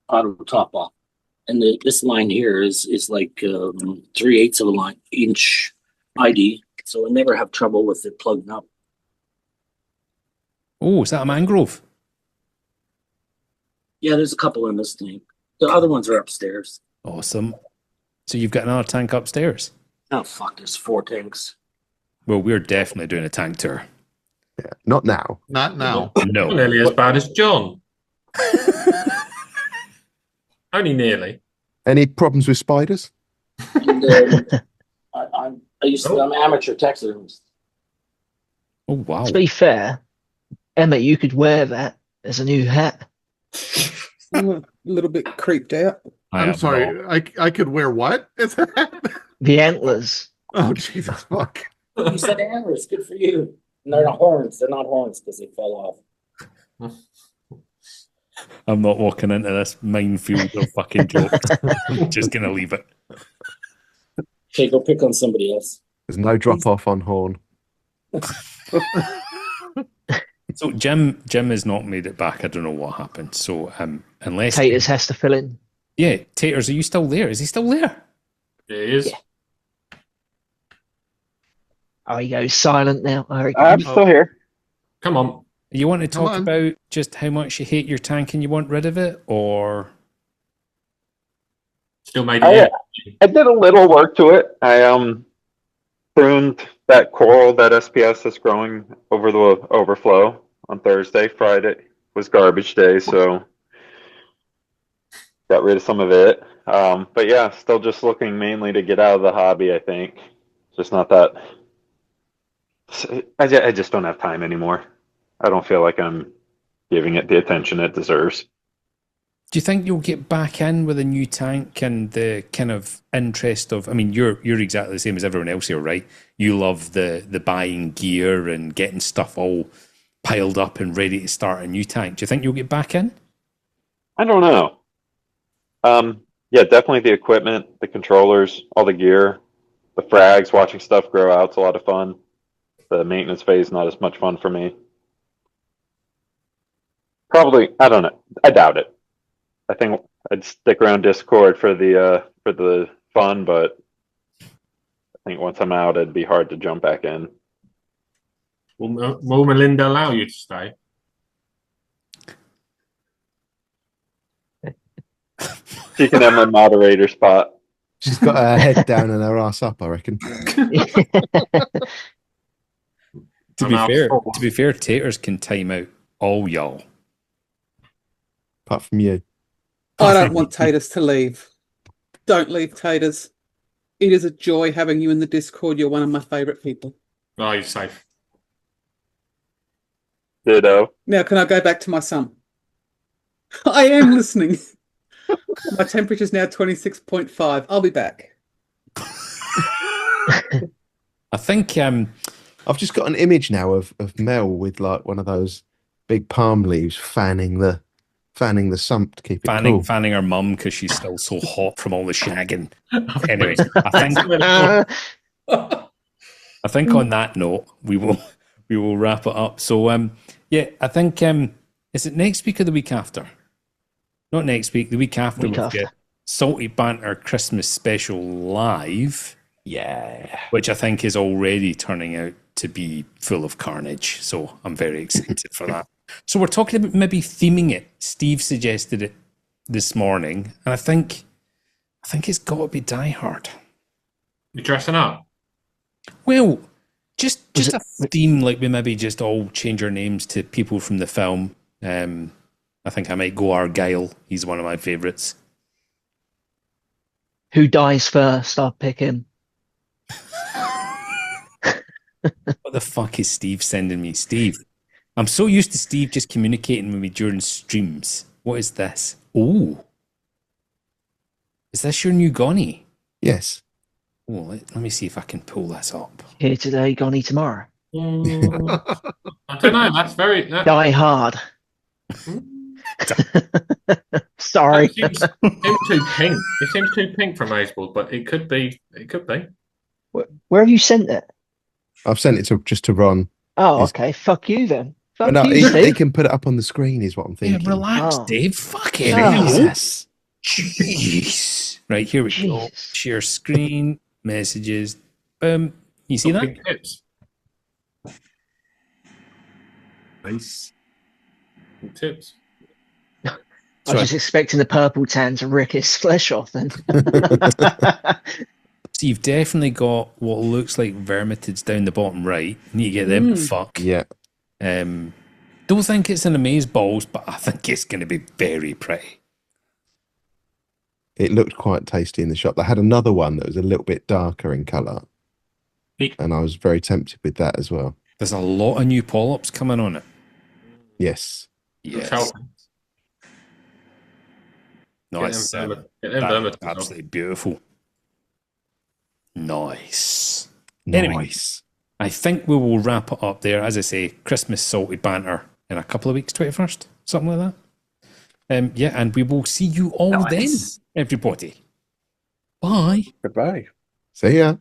auto top up, and this line here is like 3/8 of a inch ID, so I never have trouble with it plugging up. Oh, is that a mangrove? Yeah, there's a couple in this tank. The other ones are upstairs. Awesome. So you've got another tank upstairs? Oh fuck, there's 4 tanks. Well, we're definitely doing a tank tour. Yeah, not now. Not now. No. Not nearly as bad as John. Only nearly. Any problems with spiders? And, I'm amateur taxidermist. Oh, wow. To be fair, Emma, you could wear that as a new hat. I'm a little bit creeped out. I'm sorry. I could wear what? Is that? The antlers. Oh, Jesus, fuck. You said antlers. Good for you. And they're not horns. They're not horns because they fell off. I'm not walking into this minefield of fucking jokes. Just going to leave it. Okay, go pick on somebody else. There's no drop off on horn. So Jim has not made it back. I don't know what happened. So unless Taters has to fill in. Yeah, Taters, are you still there? Is he still there? It is. Yeah. Oh, he goes silent now. I'm still here. Come on. You want to talk about just how much you hate your tank and you want rid of it, or still made it? I did a little work to it. I pruned that coral that SPS is growing over the overflow on Thursday. Friday was garbage day, so got rid of some of it. But yeah, still just looking mainly to get out of the hobby, I think. Just not that... I just don't have time anymore. I don't feel like I'm giving it the attention it deserves. do you think you'll get back in with a new tank and the kind of interest of? I mean, you're exactly the same as everyone else here, right? You love the buying gear and getting stuff all piled up and ready to start a new tank. Do you think you'll get back in? I don't know. Yeah, definitely the equipment, the controllers, all the gear, the frags, watching stuff grow out. It's a lot of fun. The maintenance phase, not as much fun for me. Probably, I don't know. I doubt it. I think I'd stick around Discord for the fun, but I think once I'm out, it'd be hard to jump back in. Will Melinda allow you to stay? She can have my moderator spot. She's got her head down and her ass up, I reckon. To be fair, Taters can time out all y'all. Apart from you. I don't want Taters to leave. Don't leave, Taters. It is a joy having you in the Discord. You're one of my favourite people. Oh, you're safe. Ditto. Now, can I go back to my son? I am listening. My temperature's now 26.5. I'll be back. I think I've just got an image now of Mel with like one of those big palm leaves fanning the sump to keep it cool. Fanning her mum because she's still so hot from all the shagging. Anyway, I think I think on that note, we will wrap it up. So yeah, I think is it next week or the week after? Not next week, the week after we'll get Salty Banter Christmas Special live. Yeah. Which I think is already turning out to be full of carnage. So I'm very excited for that. So we're talking about maybe theming it. Steve suggested it this morning, and I think it's got to be Die Hard. You dressing up? Well, just a theme, like we maybe just all change our names to people from the film. I think I might go Argyle. He's one of my favourites. Who dies first? I'll pick him. What the fuck is Steve sending me? Steve, I'm so used to Steve just communicating with me during streams. What is this? Oh, is this your new Goni? Yes. Oh, let me see if I can pull this up. Here today, Goni tomorrow. I don't know. That's very... Die Hard. Sorry. It seems too pink. It seems too pink for Mazeballs, but it could be. It could be. Where have you sent it? I've sent it just to Ron. Oh, okay. Fuck you then. Fuck no, you, he can put it up on the screen, is what I'm thinking. Yeah, relax, Dave. Fuck it. Jesus. Jeez. Right, here we go. Share screen, messages. Boom. You see that? Tips. Nice. Tips. I was just expecting the purple tan to rip his flesh off then. So you've definitely got what looks like vermitids down the bottom right. You need to get them to fuck. Yeah. Don't think it's an amazeballs, but I think it's going to be very pretty. It looked quite tasty in the shop. They had another one that was a little bit darker in colour. And I was very tempted with that as well. There's a lot of new polyps coming on it. Yes. Yes. Nice. That's absolutely beautiful. Nice. Anyway, I think we will wrap it up there. As I say, Christmas Salty Banter in a couple of weeks, 21st, something like that. Yeah, and we will see you all then, everybody. Bye. Goodbye. See ya.